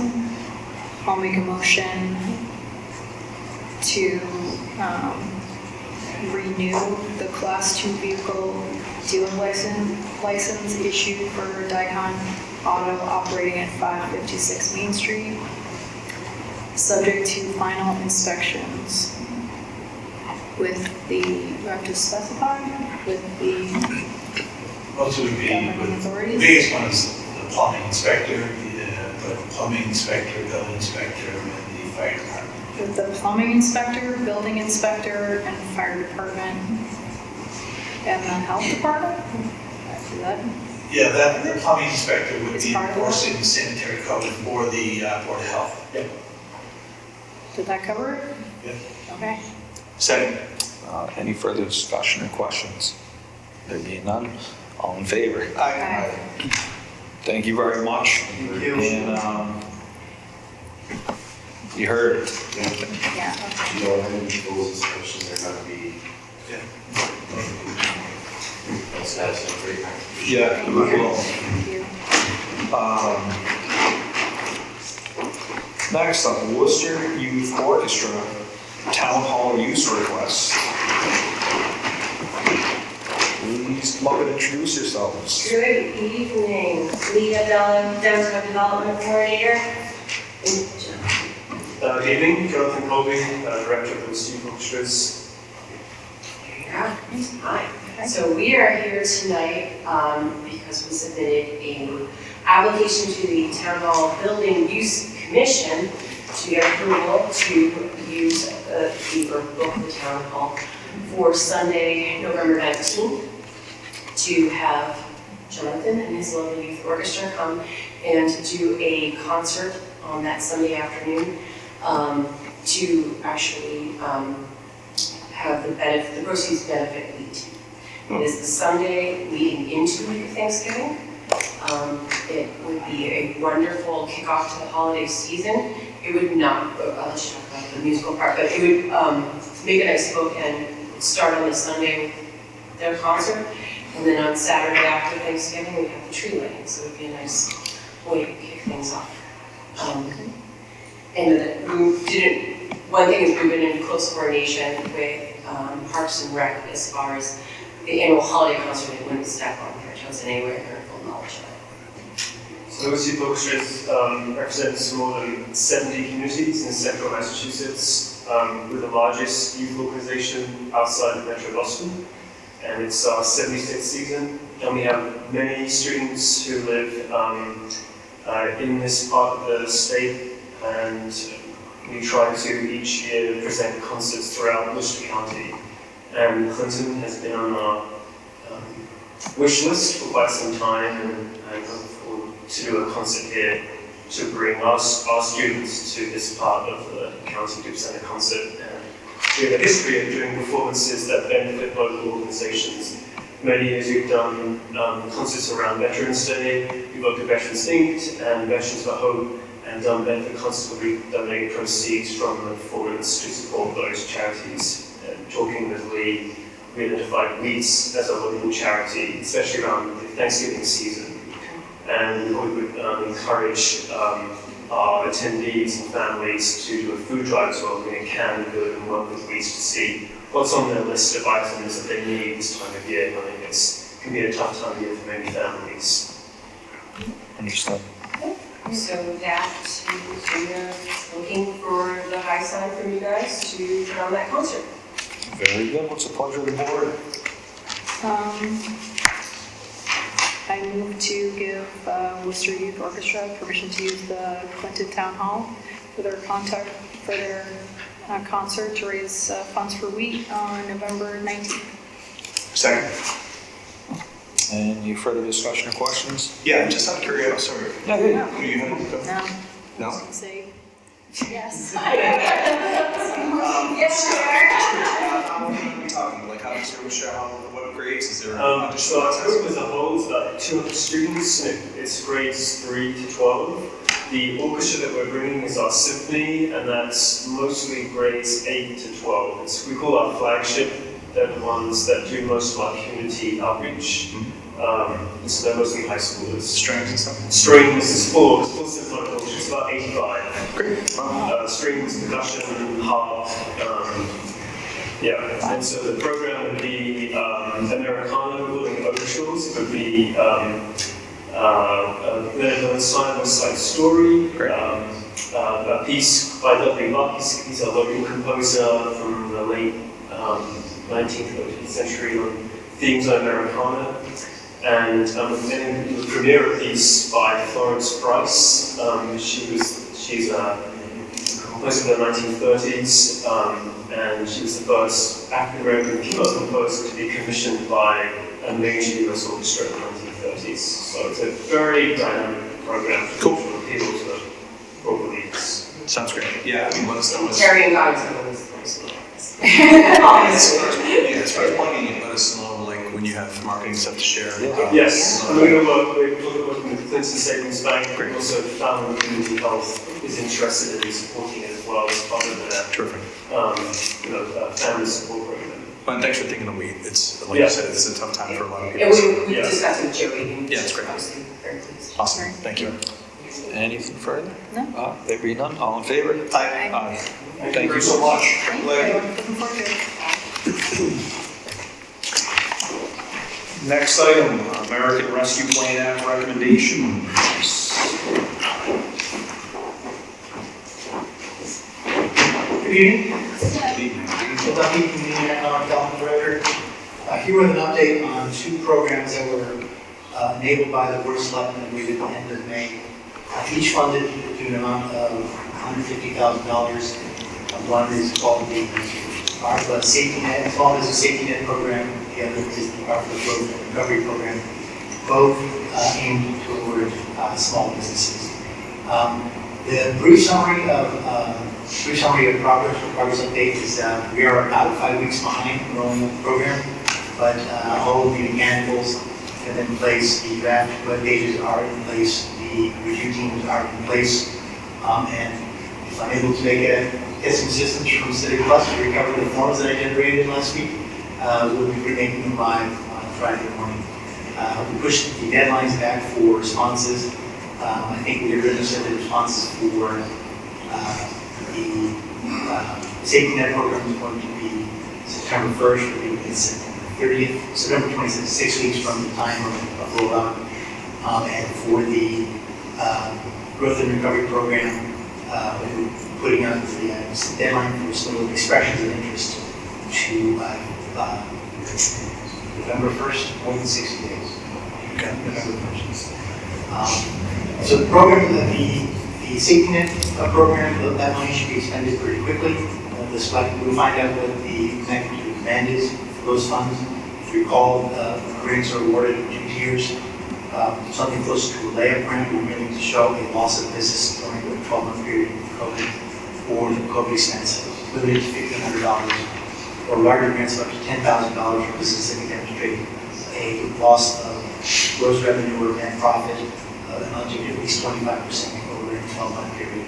I'll make a motion to renew the Class 2 vehicle dealer license issued for Dicon Auto operating at 556 Main Street, subject to final inspections with the, you have to specify, with the Most would be, governing the authorities? biggest one is the plumbing inspector, building inspector, and the fire department. With the plumbing inspector, building inspector, and fire department, and the health department? Is that? Yeah, the plumbing inspector would It's be part of enforcing the sanitary code for the Board of Health. Yep. Did that cover it? Yep. Okay. Second. Any further discussion or questions? There being none, all in favor? Aye. Thank you very much. Thank you. And you heard it. Yeah, okay. Those inspections are gonna be, that's great. Yeah. Well, Thank you. Next up, Worcester Youth Orchestra Town Hall use request. Please come up and introduce yourselves. Good evening, Leah Della, Downtown Development Coordinator. Good evening, Jonathan Colby, Director of the Steve Orchestras. Yeah, hi. So we are here tonight because we submitted an application to the Town Hall Building Use Commission to get approval to use or book the Town Hall for Sunday, November 19th, to have Jonathan and his lovely youth orchestra come and do a concert on that Sunday afternoon to actually have the proceeds benefit Wheat. It is the Sunday leading into Thanksgiving. It would be a wonderful kickoff to the holiday season. It would not, I'll let you talk about the musical part, but it would make a nice bookend. Start on the Sunday with their concert. And then on Saturday after Thanksgiving, we have the tree lighting, so it'd be a nice way to kick things off. And one thing is we've been in close coordination with Parks and Rec as far as the annual holiday concert. They wouldn't step on their toes in any way, they're in full knowledge of it. So OC Orchestras represents more than 70 communities in central Massachusetts. We're the largest youth organization outside of Metro Boston, and it's our 76th season. And we have many students who live in this part of the state, and we try to each year present concerts throughout Worcester County. And Clinton has been on our wish list for quite some time, and I'm hopeful to do a concert here to bring our students to this part of the county to present a concert. And we have a history of doing performances that benefit local organizations. Many years we've done concerts around Veterans Day, we've worked with Veterans Inc. and Veterans for Hope, and done benefit concerts where we donate proceeds from the performance to support those charities. Talking with Lee, we identified WEETS as a local charity, especially around the Thanksgiving season. And we would encourage our attendees and families to do a food drive as well when they can, go and work with WEETS to see what's on their list of items that they need this time of year. I think it can be a tough time of year for many families. Understood. So that, we're looking for the high sign from you guys to put on that concert. Very good. What's the pleasure of the board? I move to give Worcester Youth Orchestra permission to use the Clinton Town Hall for their concert to raise funds for wheat on November 19th. Second. Any further discussion or questions? Yeah, just out of curiosity, sorry. Yeah. Who you have? No. No? Say yes. Yes, How many are we talking? Like, how much what grades is there? So our group as a whole is about 200 students, and it's grades 3 to 12. The orchestra that we're bringing is our symphony, and that's mostly grades 8 to 12. We call our flagship. They're the ones that do most of our community outreach. So they're mostly high schoolers. Strings and stuff? Strings is full symphonic orchestra. It's about 85. Great. Strings, percussion, harp. Yeah, and so the program would be Americana, including overtures. It would be Leonard Simon's Side Story, a piece by W. Luck. He's a local composer from the late 19th, 18th century on themes of Americana. And then the premiere a piece by Florence Price. She's a composer of the 1930s, and she was the first African-American female composer to be commissioned by a major US orchestra in the 1930s. So it's a very dynamic program for people to broad leads. Sounds great. Yeah, I mean, let us know. Terry and God's As far as plugging it, let us know, like, when you have marketing stuff to share. Yes, we're going to work with Clinton Savings Bank. Also, Family Community Health is interested in supporting it as well as part of their family support program. Well, and thanks for thinking of wheat. It's, like you said, it's a tough time for a lot of people. And we discussed with Joey. Yeah, it's great. Very pleased. Awesome. Thank you. Anything further? No. There be none. All in favor? Aye. Thank you so much. Thank you. Looking forward to it. Next item, American Rescue Plan Act recommendation. Good evening. Phil Duffy from the Economic Development Director. Here with an update on 2 programs that were enabled by the Board of Selectmen at the end of May. Each funded to an amount of $150,000. One is called the ARPA Safety Net, Small Business Safety Net Program. The other is the ARPA Growth Recovery Program. Both aimed toward small businesses. The brief summary of progress update is we are about 5 weeks behind rolling out the program, but all of the mechanicals have been in place, the draft web pages are in place, the review teams are in place, and if I'm able to get some assistance from City Plus to recover the forms that I generated last week, we'll be making them live on Friday morning. We pushed the deadlines back for responses. I think we originally said the responses for the safety net program is going to be September 1st, we're doing it September 30th, September 26th, 6 weeks from the time of rollout. And for the growth and recovery program, we're putting out the deadline for some of the expressions of interest to November 1st, more than 60 days. Okay. November 1st. So the program, the safety net program, that money should be expended pretty quickly. The select will find out what the magnitude of demand is for those funds. If you recall, grants are awarded in 2 tiers. Something close to a layup grant, we're willing to show a loss of business during the 12-month period of COVID, or the COVID expense limited to $1,500, or larger grants up to $10,000 for business that can demonstrate a loss of gross revenue or net profit amounting to at least 25% over a 12-month period,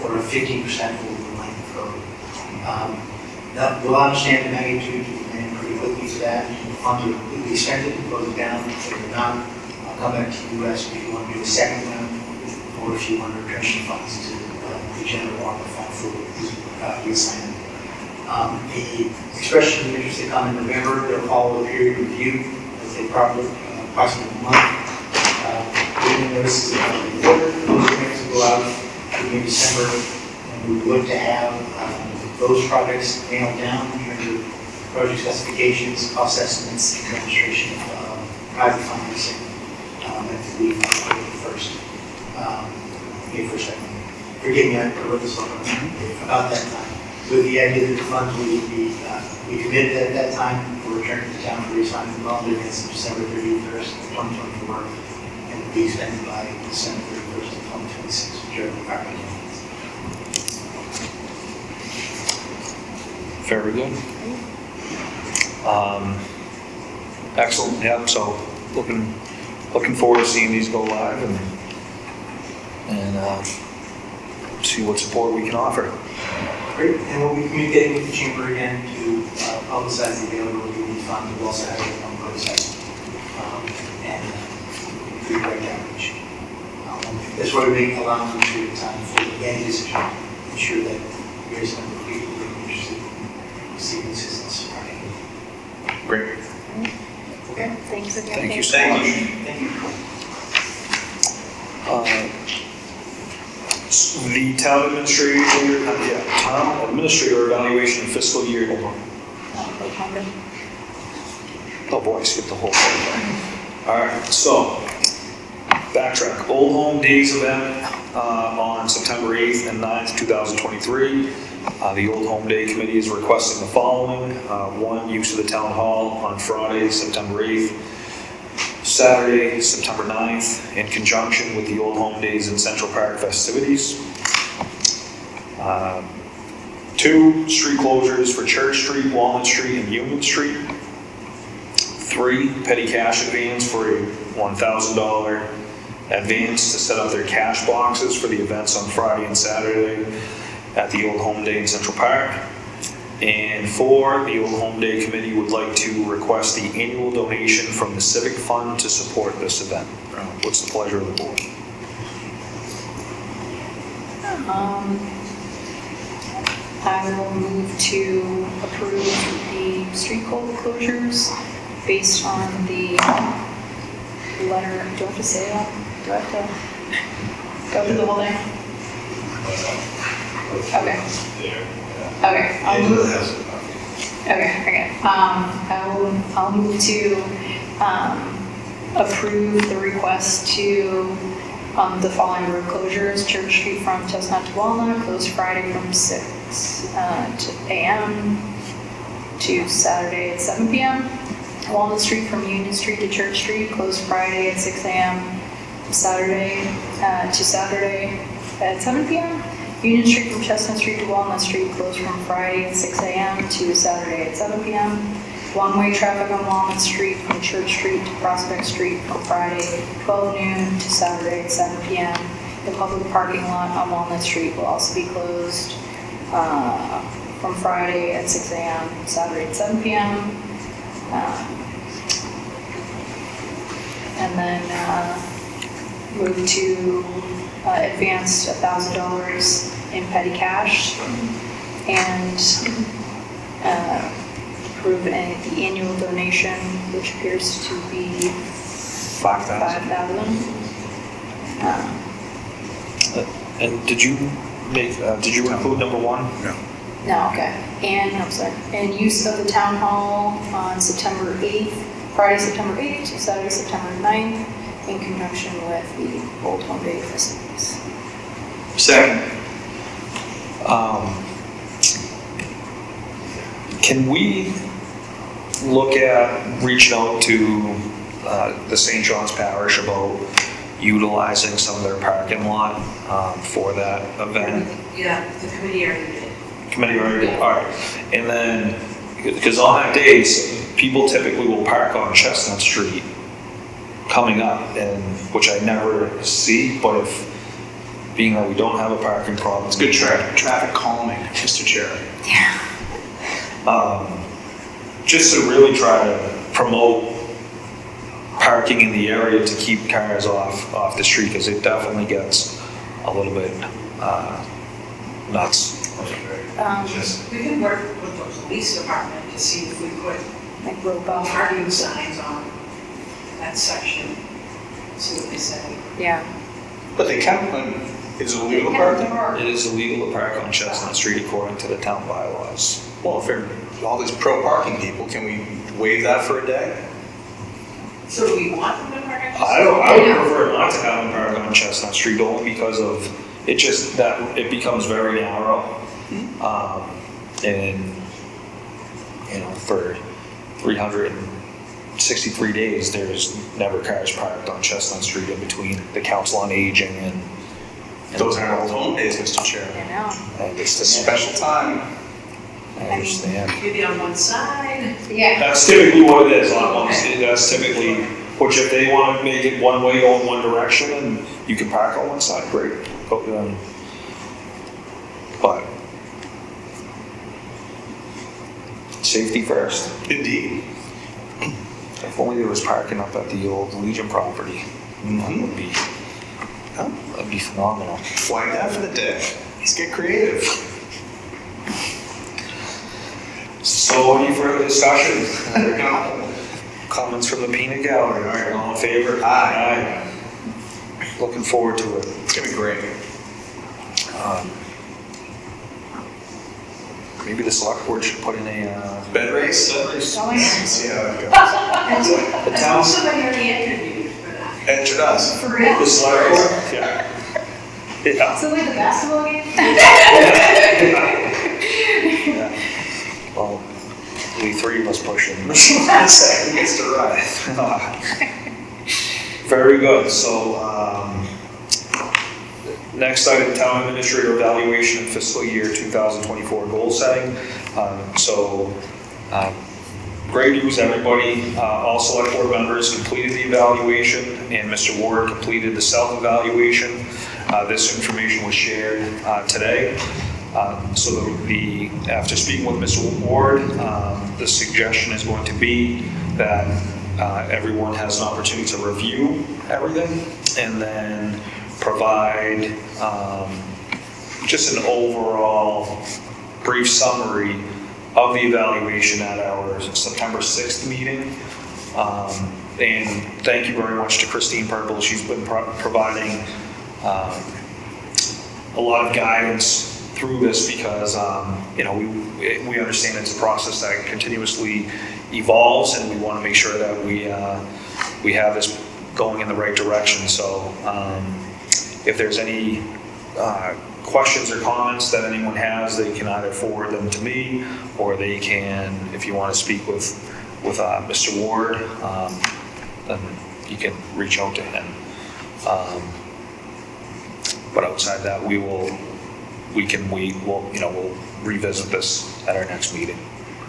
or 15% over the length of COVID. Now, we'll understand the magnitude and pretty quickly for that. The funds will be spent, it goes down, if they're not, I'll come back to you guys if you want to do a second round, or if you want to return the funds to the general ARPA fund for reassignment. The expression of interest that come in November, they'll follow a period of review, it'll take approximately a month. Written notices about the quarter, those grants will go out in December, and we look to have those projects nailed down in terms of project specifications, cost estimates, and demonstration of private financing at the first. Forgive me, I wrote this on about that time. With the idea that the funds will be, we committed at that time for return to the town for reassignment bond against December 31st, 2024, and will be expended by December 31st, 2026, which are the property. Very good. Excellent. Yeah. So looking forward to seeing these go live and see what support we can offer. Great. And we'll be communicating with the chamber again to publicize the availability of these funds. We'll also have it on the website and do great outreach. This way we allow them to take time for any decision, ensure that various members of the people are interested in receiving assistance. Great. Okay, thanks again. Thank you so much. Thank you. The town administrator evaluation of fiscal year. Oh boy, I skipped the whole thing. All right, so backtrack. Old Home Days event on September 8th and 9th, 2023. The Old Home Day Committee is requesting the following. 1, use of the town hall on Friday, September 8th. Saturday, September 9th, in conjunction with the Old Home Days in Central Park festivities. 2, street closures for Church Street, Walnut Street, and Union Street. 3, petty cash advance for a $1,000 advance to set up their cash boxes for the events on Friday and Saturday at the Old Home Day in Central Park. And 4, the Old Home Day Committee would like to request the annual donation from the Civic Fund to support this event. What's the pleasure of the board? I will move to approve the street closures based on the letter. Do I have to say that? Do I have to go through the whole thing? Okay. Okay, I'll move. I'll move to approve the request to the following road closures: Church Street from Chestnut to Walnut, closed Friday from 6 a.m. to Saturday at 7 p.m. Walnut Street from Union Street to Church Street, closed Friday at 6 a.m. Saturday to Saturday at 7 p.m. Union Street from Chestnut Street to Walnut Street, closed from Friday at 6 a.m. to Saturday at 7 p.m. One-way traffic on Walnut Street from Church Street to Prospect Street from Friday 12 noon to Saturday at 7 p.m. The public parking lot on Walnut Street will also be closed from Friday at 6 a.m. Saturday at 7 p.m. And then move to advance $1,000 in petty cash and approve the annual donation, which appears to be $5,000. And did you include number one? No. No, okay. And, I'm sorry, and use of the town hall on September 8th, Friday, September 8th, to Saturday, September 9th, in conjunction with the Old Home Day festivities. Second. Can we look at reaching out to the St. John's Parish about utilizing some of their parking lot for that event? Yeah, the committee already did. Committee already did, all right. And then, because on that day, people typically will park on Chestnut Street coming up, and which I never see, but if, being that we don't have a parking problem. It's good traffic calming, Mr. Chair. Yeah. Just to really try to promote parking in the area to keep cars off the street, because it definitely gets a little bit nuts. We can work with the police department to see if we put Like rope off. parking signs on that section, see what they say. Yeah. But they can, is it illegal to park there? It is illegal to park on Chestnut Street according to the town bylaws. Well, if there are all these pro-parking people, can we waive that for a day? So do we want them to park at the I would prefer not to have them park on Chestnut Street, only because of, it just, that, it becomes very narrow. And, you know, for 363 days, there's never cars parked on Chestnut Street in between the Council on Aging and Those aren't old home days, Mr. Chair. I know. And It's a special time. I understand. Maybe on one side. Yeah. That's typically what it is, that's typically, which if they want to make it one way, go in one direction, and you can park on one side, great. But safety first. Indeed. If only there was parking up at the old Legion property, that'd be phenomenal. Flag that for the day. Let's get creative. So any further discussion? Comments from the peanut gallery, all right, all in favor? Aye. Looking forward to it. It's gonna be great. Maybe the select board should put in a Bed race? Oh, yeah. See how it goes. the town. Somebody already interviewed for that. Entered us. For real? The select board? Yeah. Yeah. So like the basketball game? Yeah. Well, we three of us push him. Who gets to ride? Very good. So, next item, town administrator evaluation of fiscal year 2024 goal setting. Great news, everybody. All select board members completed the evaluation, and Mr. Ward completed the self-evaluation. This information was shared today. After speaking with Mr. Ward, the suggestion is going to be that everyone has an opportunity to review everything and then provide just an overall brief summary of the evaluation at our September 6th meeting. And thank you very much to Christine Purple. She's been providing a lot of guidance through this because we understand it's a process that continuously evolves, and we want to make sure that we have this going in the right direction. So if there's any questions or comments that anyone has, they can either forward them to me, or they can, if you want to speak with Mr. Ward, then you can reach out to him. But outside that, we'll revisit this at our next meeting.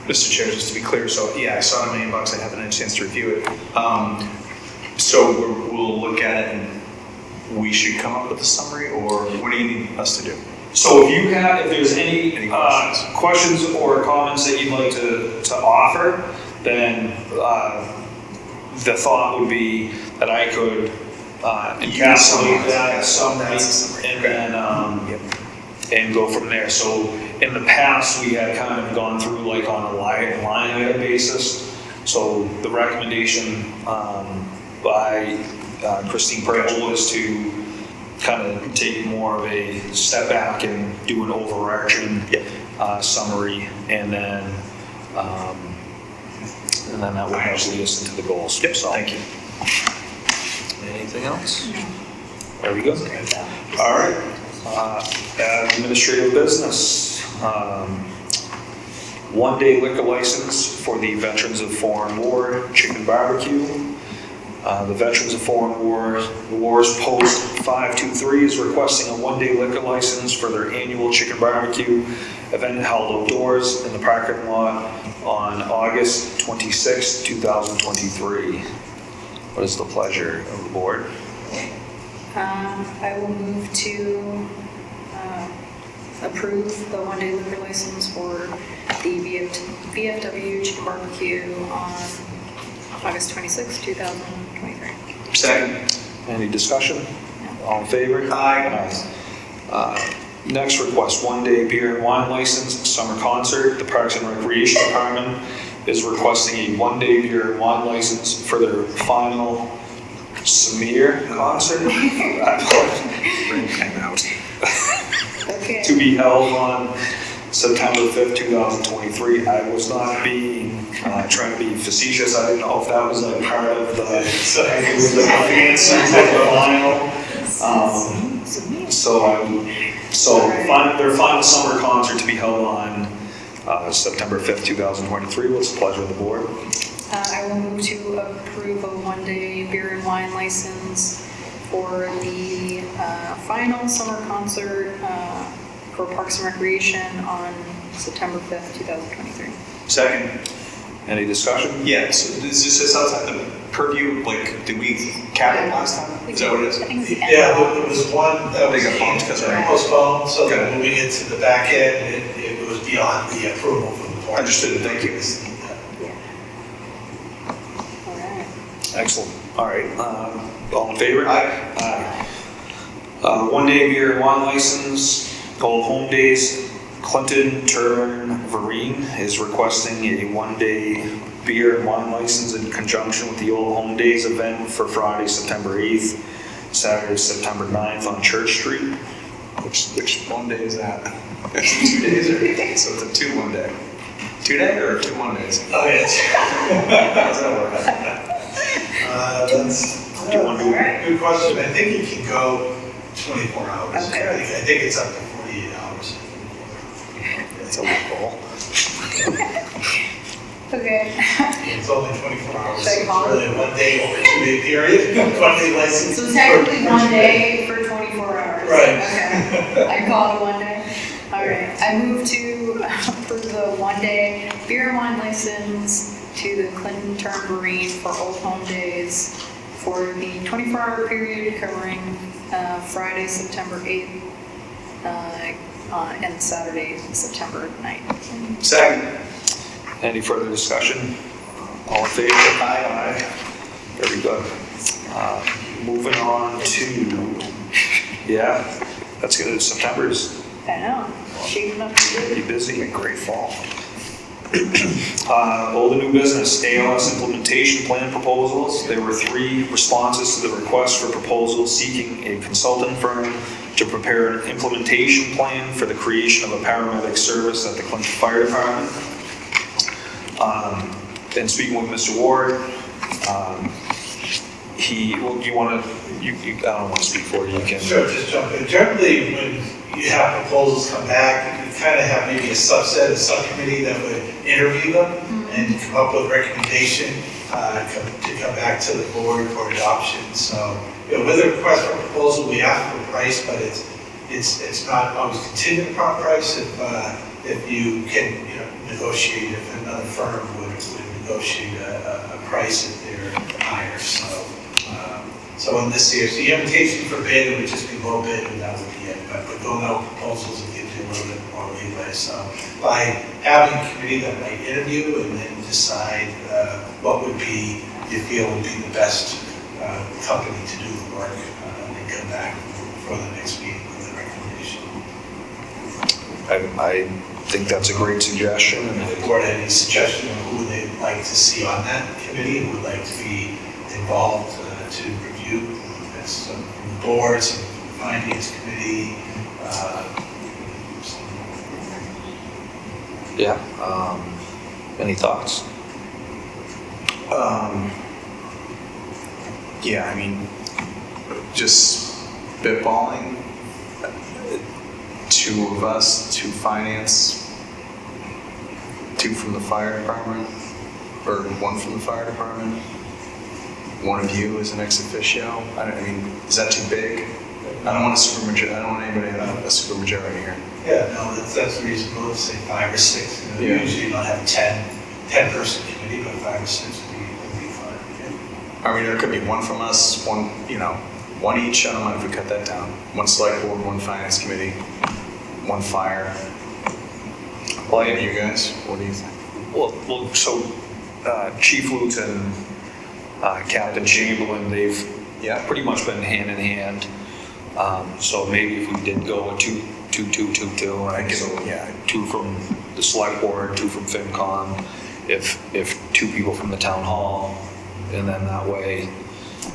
Mr. Chair, just to be clear, so yeah, I saw it in my inbox, I haven't had a chance to review it. So we'll look at it and we should come up with a summary, or what do you need us to do? So if there's any questions or comments that you'd like to offer, then the thought would be that I could encapsulate that summary and then and go from there. So in the past, we had kind of gone through like on a line item basis. So the recommendation by Christine Purple was to kind of take more of a step back and do an overarching summary, and then that would help lead us into the goals. Yep, So, thank you. anything else? There we go. All right. Administrative business. One-day liquor license for the Veterans of Foreign War Chicken Barbecue. The Veterans of Foreign Wars Post 523 is requesting a one-day liquor license for their annual chicken barbecue event held outdoors in the parking lot on August 26, 2023. What is the pleasure of the board? I will move to approve the one-day liquor license for the VFW Chicken Barbecue on August 26, 2023. Second. Any discussion? All in favor? Aye. Next request, one-day beer and wine license, summer concert. The Parks and Recreation Department is requesting a one-day beer and wine license for their final Samir concert. Okay. To be held on September 5th, 2023. I was not being, trying to be facetious. I didn't know if that was like part of the, it was the fancy final. Their final summer concert to be held on September 5th, 2023. What's the pleasure of the board? I will move to approve a one-day beer and wine license for the final summer concert for Parks and Recreation on September 5th, 2023. Second. Any discussion? Yeah, so is this outside the purview, like, did we cap it last time? Is that what it is? I think it was the end. Yeah, there was one that They was got bumped because of rain. postponed, so Okay. that moving it to the back end, it was beyond the approval from the board. Understood, thank you. All right. Excellent. All right. All in favor? Aye. One-day beer and wine license, Old Home Days. Clinton Turn Vereen is requesting a one-day beer and wine license in conjunction with the Old Home Days event for Friday, September 8th, Saturday, September 9th on Church Street. Which one day is that? 2 days or, so it's a 2 1 day. 2 day or 2 1 days? Oh, yes. How does that work? That's Do you want to do it? good question. I think it can go 24 hours. Okay. I think it's up to 48 hours. That's a loophole. Okay. It's only 24 hours. Should I call It's really a 1 day or 2 day period, 1 day license. So technically one day for 24 hours. Right. Okay. I call it one day. All right. I move to approve the one-day beer and wine license to the Clinton Turn Marine for Old Home Days for the 24-hour period covering Friday, September 8th, and Saturday, September 9th. Second. Any further discussion? All in favor? Aye. Very good. Moving on to, yeah, that's good. September's I know, shaping up to pretty busy. Great fall. Old and new business, ALS implementation plan proposals. There were 3 responses to the request for proposals seeking a consultant firm to prepare an implementation plan for the creation of a paramedic service at the Clinton Fire Department. And speaking with Mr. Ward, I don't want to speak for you, you can. Sure, just jump in. Generally, when you have proposals come back, you kind of have maybe a subset, a subcommittee that would interview them and come up with a recommendation to come back to the board for adoption. So, with a request for a proposal, we ask for a price, but it's not always contingent upon price if you can negotiate, if another firm would negotiate a price if they're higher. So in this year's, the invitation for bid would just be low bid, and that would be it. But we'll know proposals at the be a little bit more leeway. So by having a committee that might interview and then decide what would be, you feel would be the best company to do the work, and then come back for the next meeting with a recommendation. I think that's a great suggestion. And if the board had any suggestion of who they'd like to see on that committee, who would like to be involved to review, that's some from the board, some from the finance committee. Any thoughts? Yeah, I mean, just spitballing, 2 of us, 2 finance, 2 from the fire department, or 1 from the fire department, 1 of you is an ex officio. I mean, is that too big? I don't want a supermajority. I don't want anybody to have a supermajority here. Yeah, no, that's reasonable, let's say 5 or 6. You know, Yeah. Usually you don't have a 10-person committee, but 5 or 6 would be fine. Yeah. I mean, there could be 1 from us, 1, 1 each. I don't mind if we cut that down. 1 select board, 1 finance committee, 1 fire. Well, You guys, what do you think? Well, so Chief Luton, Captain Chamberlain, they've pretty much been hand in hand. So maybe if we did go a 2, right? So 2 from the select board, 2 from FinCom, if 2 people from the town hall, and then that way,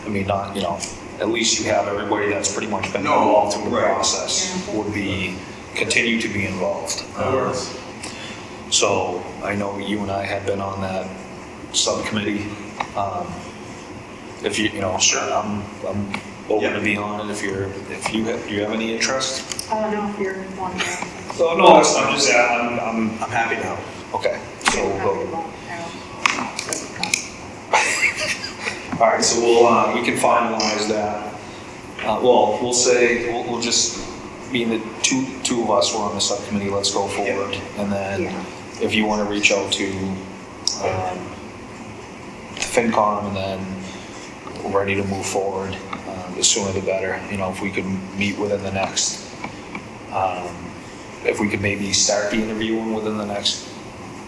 I mean, not, at least you have everybody that's pretty much been involved through the process would continue to be involved. So I know you and I had been on that subcommittee. If sure, I'm open to be on it. Do you have any interest? I don't know if you're one. Oh no, I'm just I'm happy to help. Okay, so we'll go. All right, so we can finalize that. We'll say we'll just being the two of us were on the subcommittee. Let's go forward, and then if you want to reach out to FinCom, and then we're ready to move forward. The sooner the better. If we could meet within the next, if we could maybe start the interviewing within the next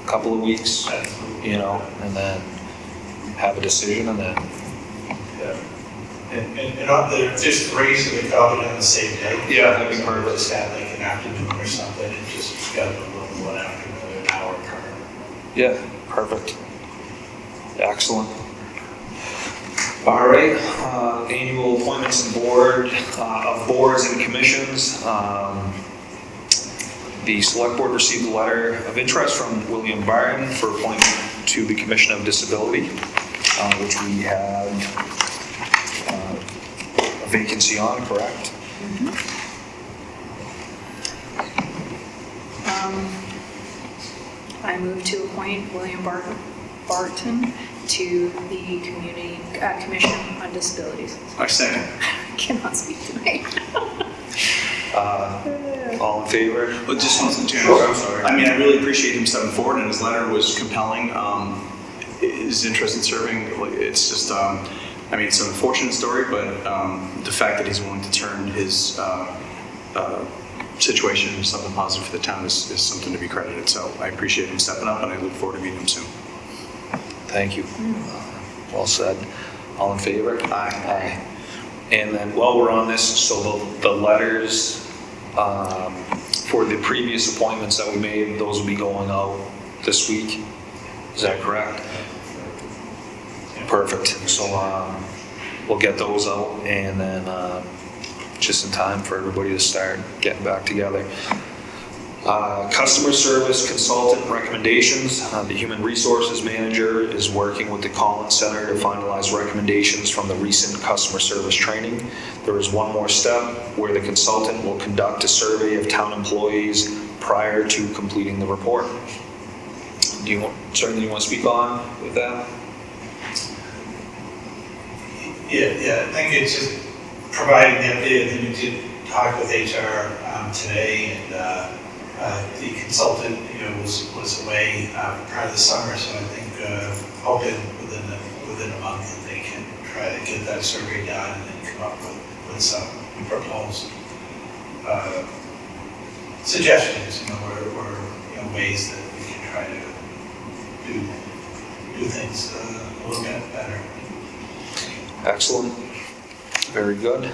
couple of weeks, and then have a decision, and then. And there's 3, so they probably on the same day. Yeah, that'd be perfect. Just have like an afternoon or something, and just schedule one afternoon, an hour per. Yeah, perfect. Excellent. All right, annual appointments and of boards and commissions. The select board received a letter of interest from William Barton for appointment to the Commission of Disability, which we had a vacancy on, correct? I move to appoint William Barton to the Commission on Disabilities. I second. I cannot speak tonight. All in favor? But just on Sure, I'm sorry. I mean, I really appreciate him stepping forward, and his letter was compelling. His interest in serving, it's just, it's an unfortunate story, but the fact that he's willing to turn his situation into something positive for the town is something to be credited. So I appreciate him stepping up, and I look forward to meeting him soon. Thank you. Well said. All in favor? Aye. And then while we're on this, so the letters for the previous appointments that we made, those will be going out this week. Is that correct? Perfect. So we'll get those out, and then just in time for everybody to start getting back together. Customer service consultant recommendations. The human resources manager is working with the Collins Center to finalize recommendations from the recent customer service training. There is one more step where the consultant will conduct a survey of town employees prior to completing the report. Do you want to speak on with that? Yeah, I think it's just providing the update. I think we did talk with HR today, and the consultant, was away prior to the summer, so I think hoping within a month that they can try to get that survey done and then come up with some proposed suggestions, or ways that we can try to do things a little bit better. Excellent. Very good.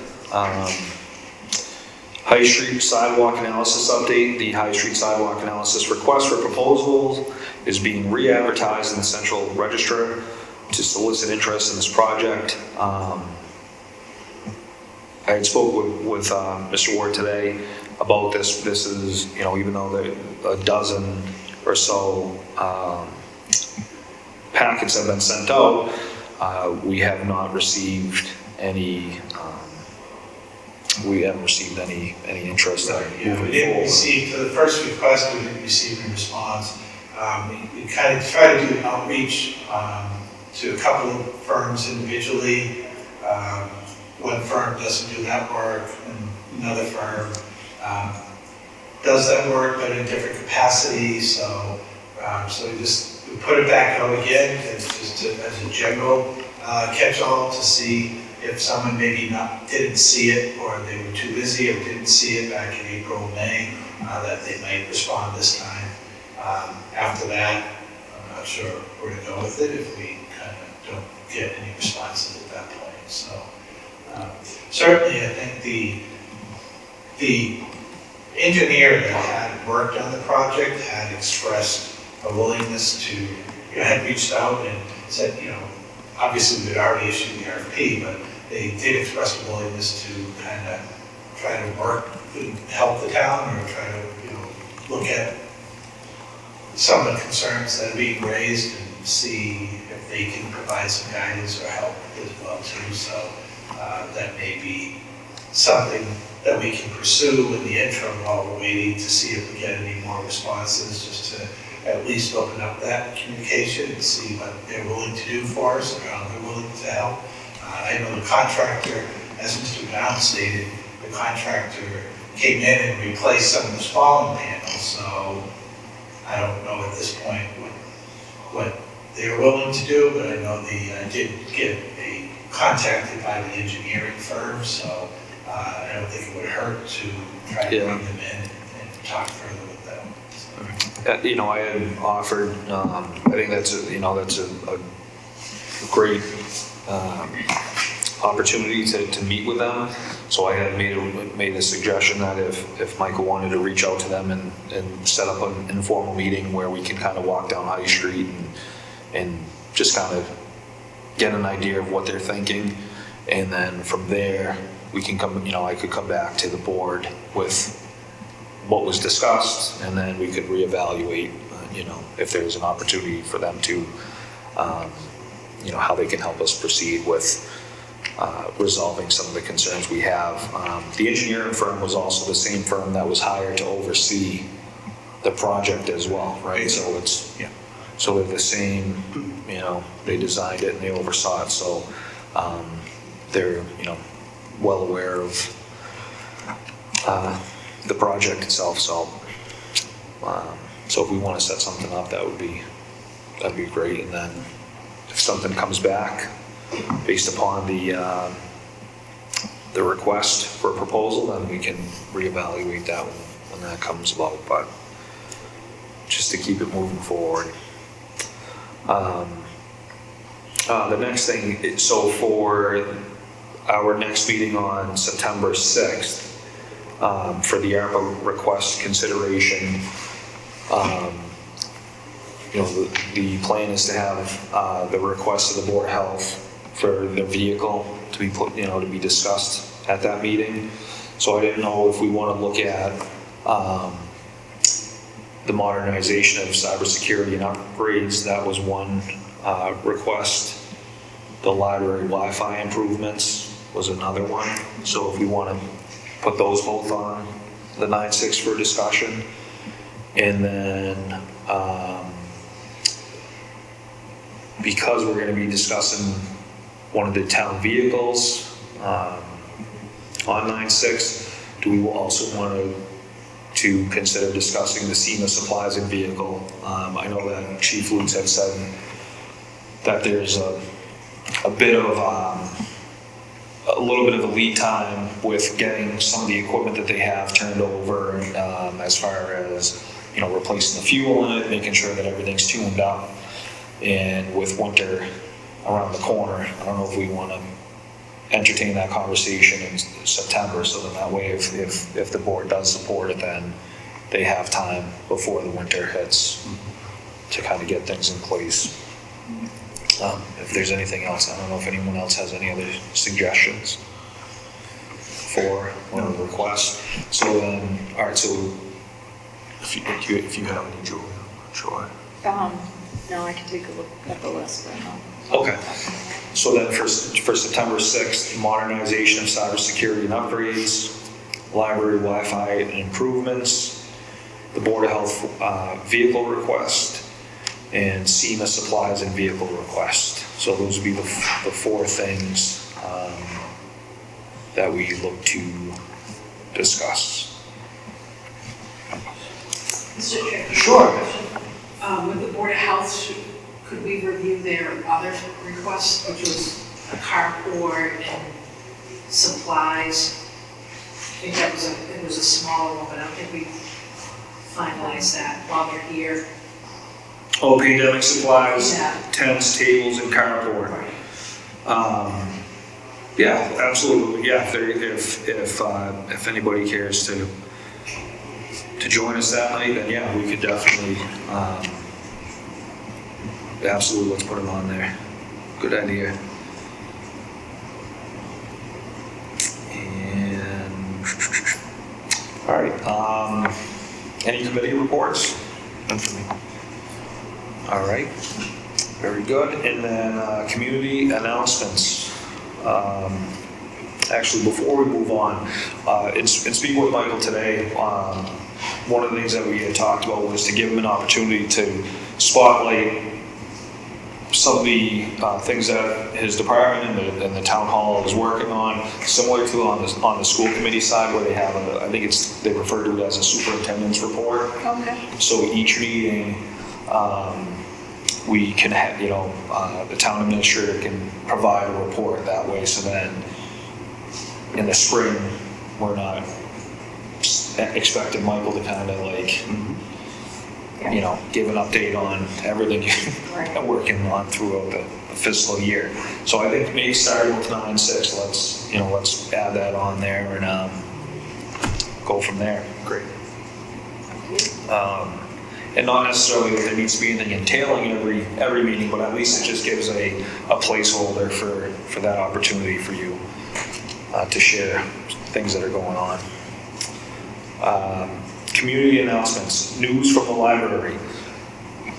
High Street sidewalk analysis update. The High Street sidewalk analysis request for proposals is being re-advertised in the Central Register to solicit interest in this project. I had spoke with Mr. Ward today about this. This is, even though there a dozen or so packets have been sent out, we have not received any. We haven't received any interest in moving forward. We didn't receive, for the first request, we didn't receive any response. We kind of try to do an outreach to a couple of firms individually. One firm doesn't do that work, and another firm does that work, but in a different capacity. So we put it back out again, as a general catch-all to see if someone maybe didn't see it, or they were too busy, or didn't see it back in April, May, that they might respond this time. After that, I'm not sure where to go with it if we kind of don't get any responses at that point. So certainly, I think the engineer that had worked on the project had expressed a willingness to, had reached out and said, obviously we'd already issued the RFP, but they did express a willingness to kind of try to work and help the town, or try to, look at some of the concerns that are being raised and see if they can provide some guidance or help as well too. So that may be something that we can pursue in the interim while we're waiting to see if we get any more responses, just to at least open up that communication and see what they're willing to do for us, or how they're willing to help. I know the contractor, as Mr. Brown stated, the contractor came in and replaced some of the spalling panels, so I don't know at this point what they're willing to do, but I know I did get contacted by the engineering firm, so I don't think it would hurt to try to bring them in and talk further with them. So. I had offered, I think that's a great opportunity to meet with them. So I had made a suggestion that if Michael wanted to reach out to them and set up an informal meeting where we can kind of walk down High Street and just kind of get an idea of what they're thinking, and then from there we can come, I could come back to the board with what was discussed, and then we could reevaluate, if there's an opportunity for them to, how they can help us proceed with resolving some of the concerns we have. The engineering firm was also the same firm that was hired to oversee the project as well, right? So so they're the same, they designed it and they oversaw it, so they're, well aware of the project itself. So if we want to set something up, that'd be great. And then if something comes back based upon the request for a proposal, then we can reevaluate that when that comes about. But just to keep it moving forward. The next thing, so for our next meeting on September 6th, for the ARPA request consideration, the plan is to have the request of the Board of Health for the vehicle to be put, to be discussed at that meeting. So I didn't know if we want to look at the modernization of cybersecurity and upgrades. That was one request. The library Wi-Fi improvements was another one. So if we want to put those both on the 9/6 for discussion. And then because we're going to be discussing one of the town vehicles on 9/6, do we also want to consider discussing the SEMA supplies and vehicle? I know that Chief Lutz had said that there's a bit of a little bit of a lead time with getting some of the equipment that they have turned over, as far as, replacing the fuel in it, making sure that everything's tuned up. And with winter around the corner, I don't know if we want to entertain that conversation in September, so then that way if the board does support it, then they have time before the winter hits to kind of get things in place. If there's anything else, I don't know if anyone else has any other suggestions for or requests. So then, all right, so if you have any, Julie, sure. No, I can take a look at the list right now. Okay. So then for September 6th, modernization of cybersecurity and upgrades, library Wi-Fi and improvements, the Board of Health vehicle request, and SEMA supplies and vehicle request. So those would be the four things that we look to discuss. Mr. Chair. Sure. With the Board of Health, could we review their other requests, which was a carport and supplies? I think that was a smaller one, but I don't think we finalized that while they're here. Oh, pandemic supplies, Yeah. tents, tables, and carport. Yeah, absolutely. Yeah, if anybody cares to join us that night, then yeah, we could definitely, absolutely, let's put them on there. Good idea. And, all right, any committee reports? None for me. All right, very good. And then community announcements. Actually, before we move on, in speaking with Michael today, one of the things that we had talked about was to give him an opportunity to spotlight some of the things that his department and the town hall is working on, similar to on the school committee side, where they have they refer to it as a superintendent's report. Okay. So each meeting, we can have, the town administrator can provide a report that way, so then in the spring, we're not expecting Michael to kind of give an update on everything you're working on throughout the fiscal year. So I think maybe starting with 9/6, let's add that on there and go from there. Great. And not necessarily that there needs to be anything entailing every meeting, but at least it just gives a placeholder for that opportunity for you to share things that are going on. Community announcements, news from the library.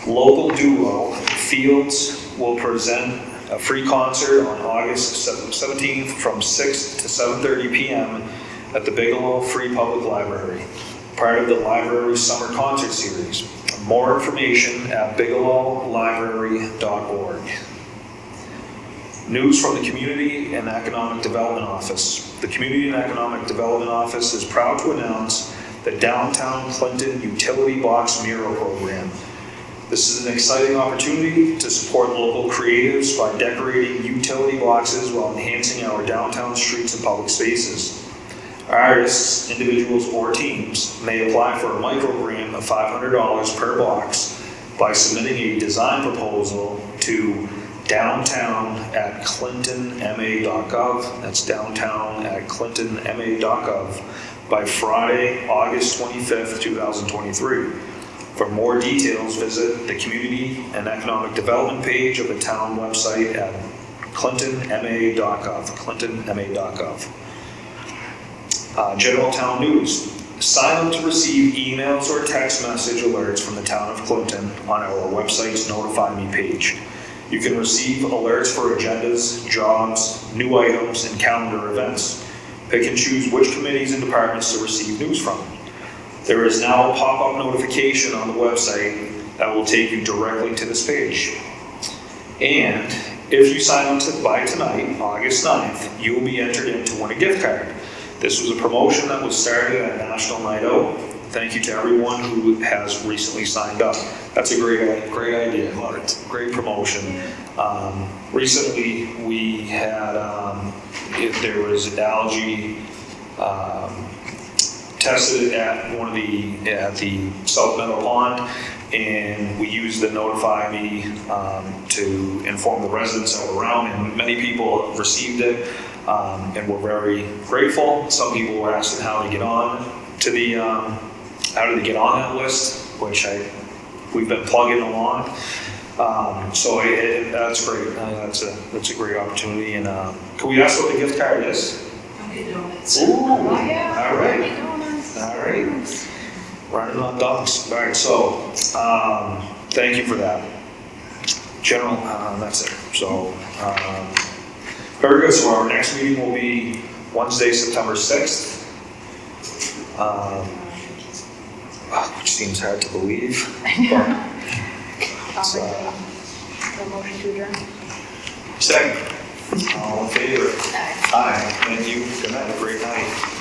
Local duo Fields will present a free concert on August 17th from 6 to 7:30 p.m. at the Bigelow Free Public Library, part of the library's summer concert series. More information at bigelowlibrary.org. News from the Community and Economic Development Office. The Community and Economic Development Office is proud to announce the Downtown Clinton Utility Box Mural Program. This is an exciting opportunity to support local creatives by decorating utility boxes while enhancing our downtown streets and public spaces. Artists, individuals, or teams may apply for a microgrant of $500 per box by submitting a design proposal to downtown@clintonma.gov. That's downtown@clintonma.gov by Friday, August 25th, 2023. For more details, visit the Community and Economic Development page of the town website at clintonma.gov. clintonma.gov. General town news. Sign up to receive emails or text message alerts from the town of Clinton on our website's Notify Me page. You can receive alerts for agendas, jobs, new items, and calendar events. Pick and choose which committees and departments to receive news from. There is now a pop-up notification on the website that will take you directly to this page. And if you sign up by tonight, August 9th, you will be entered in to win a gift card. This was a promotion that was started at National Night Out. Thank you to everyone who has recently signed up. That's a great idea. Great promotion. Recently, we had there was algae tested it at at the South Meadow Pond, and we used the Notify Me to inform the residents that were around, and many people received it, and were very grateful. Some people were asking how to get on to the, how do they get on that list, which we've been plugging along. So that's great. That's a great opportunity. And can we ask what the gift card is? Dunkin' Donuts. Ooh, all yeah. right. All right. Running on dogs. All right, so thank you for that. General, that's it. So very good. So our next meeting will be Wednesday, September 6th, which seems hard to believe. But, The motion to adjourn. second. All in favor? Aye. Thank you. Good night. Have a great night.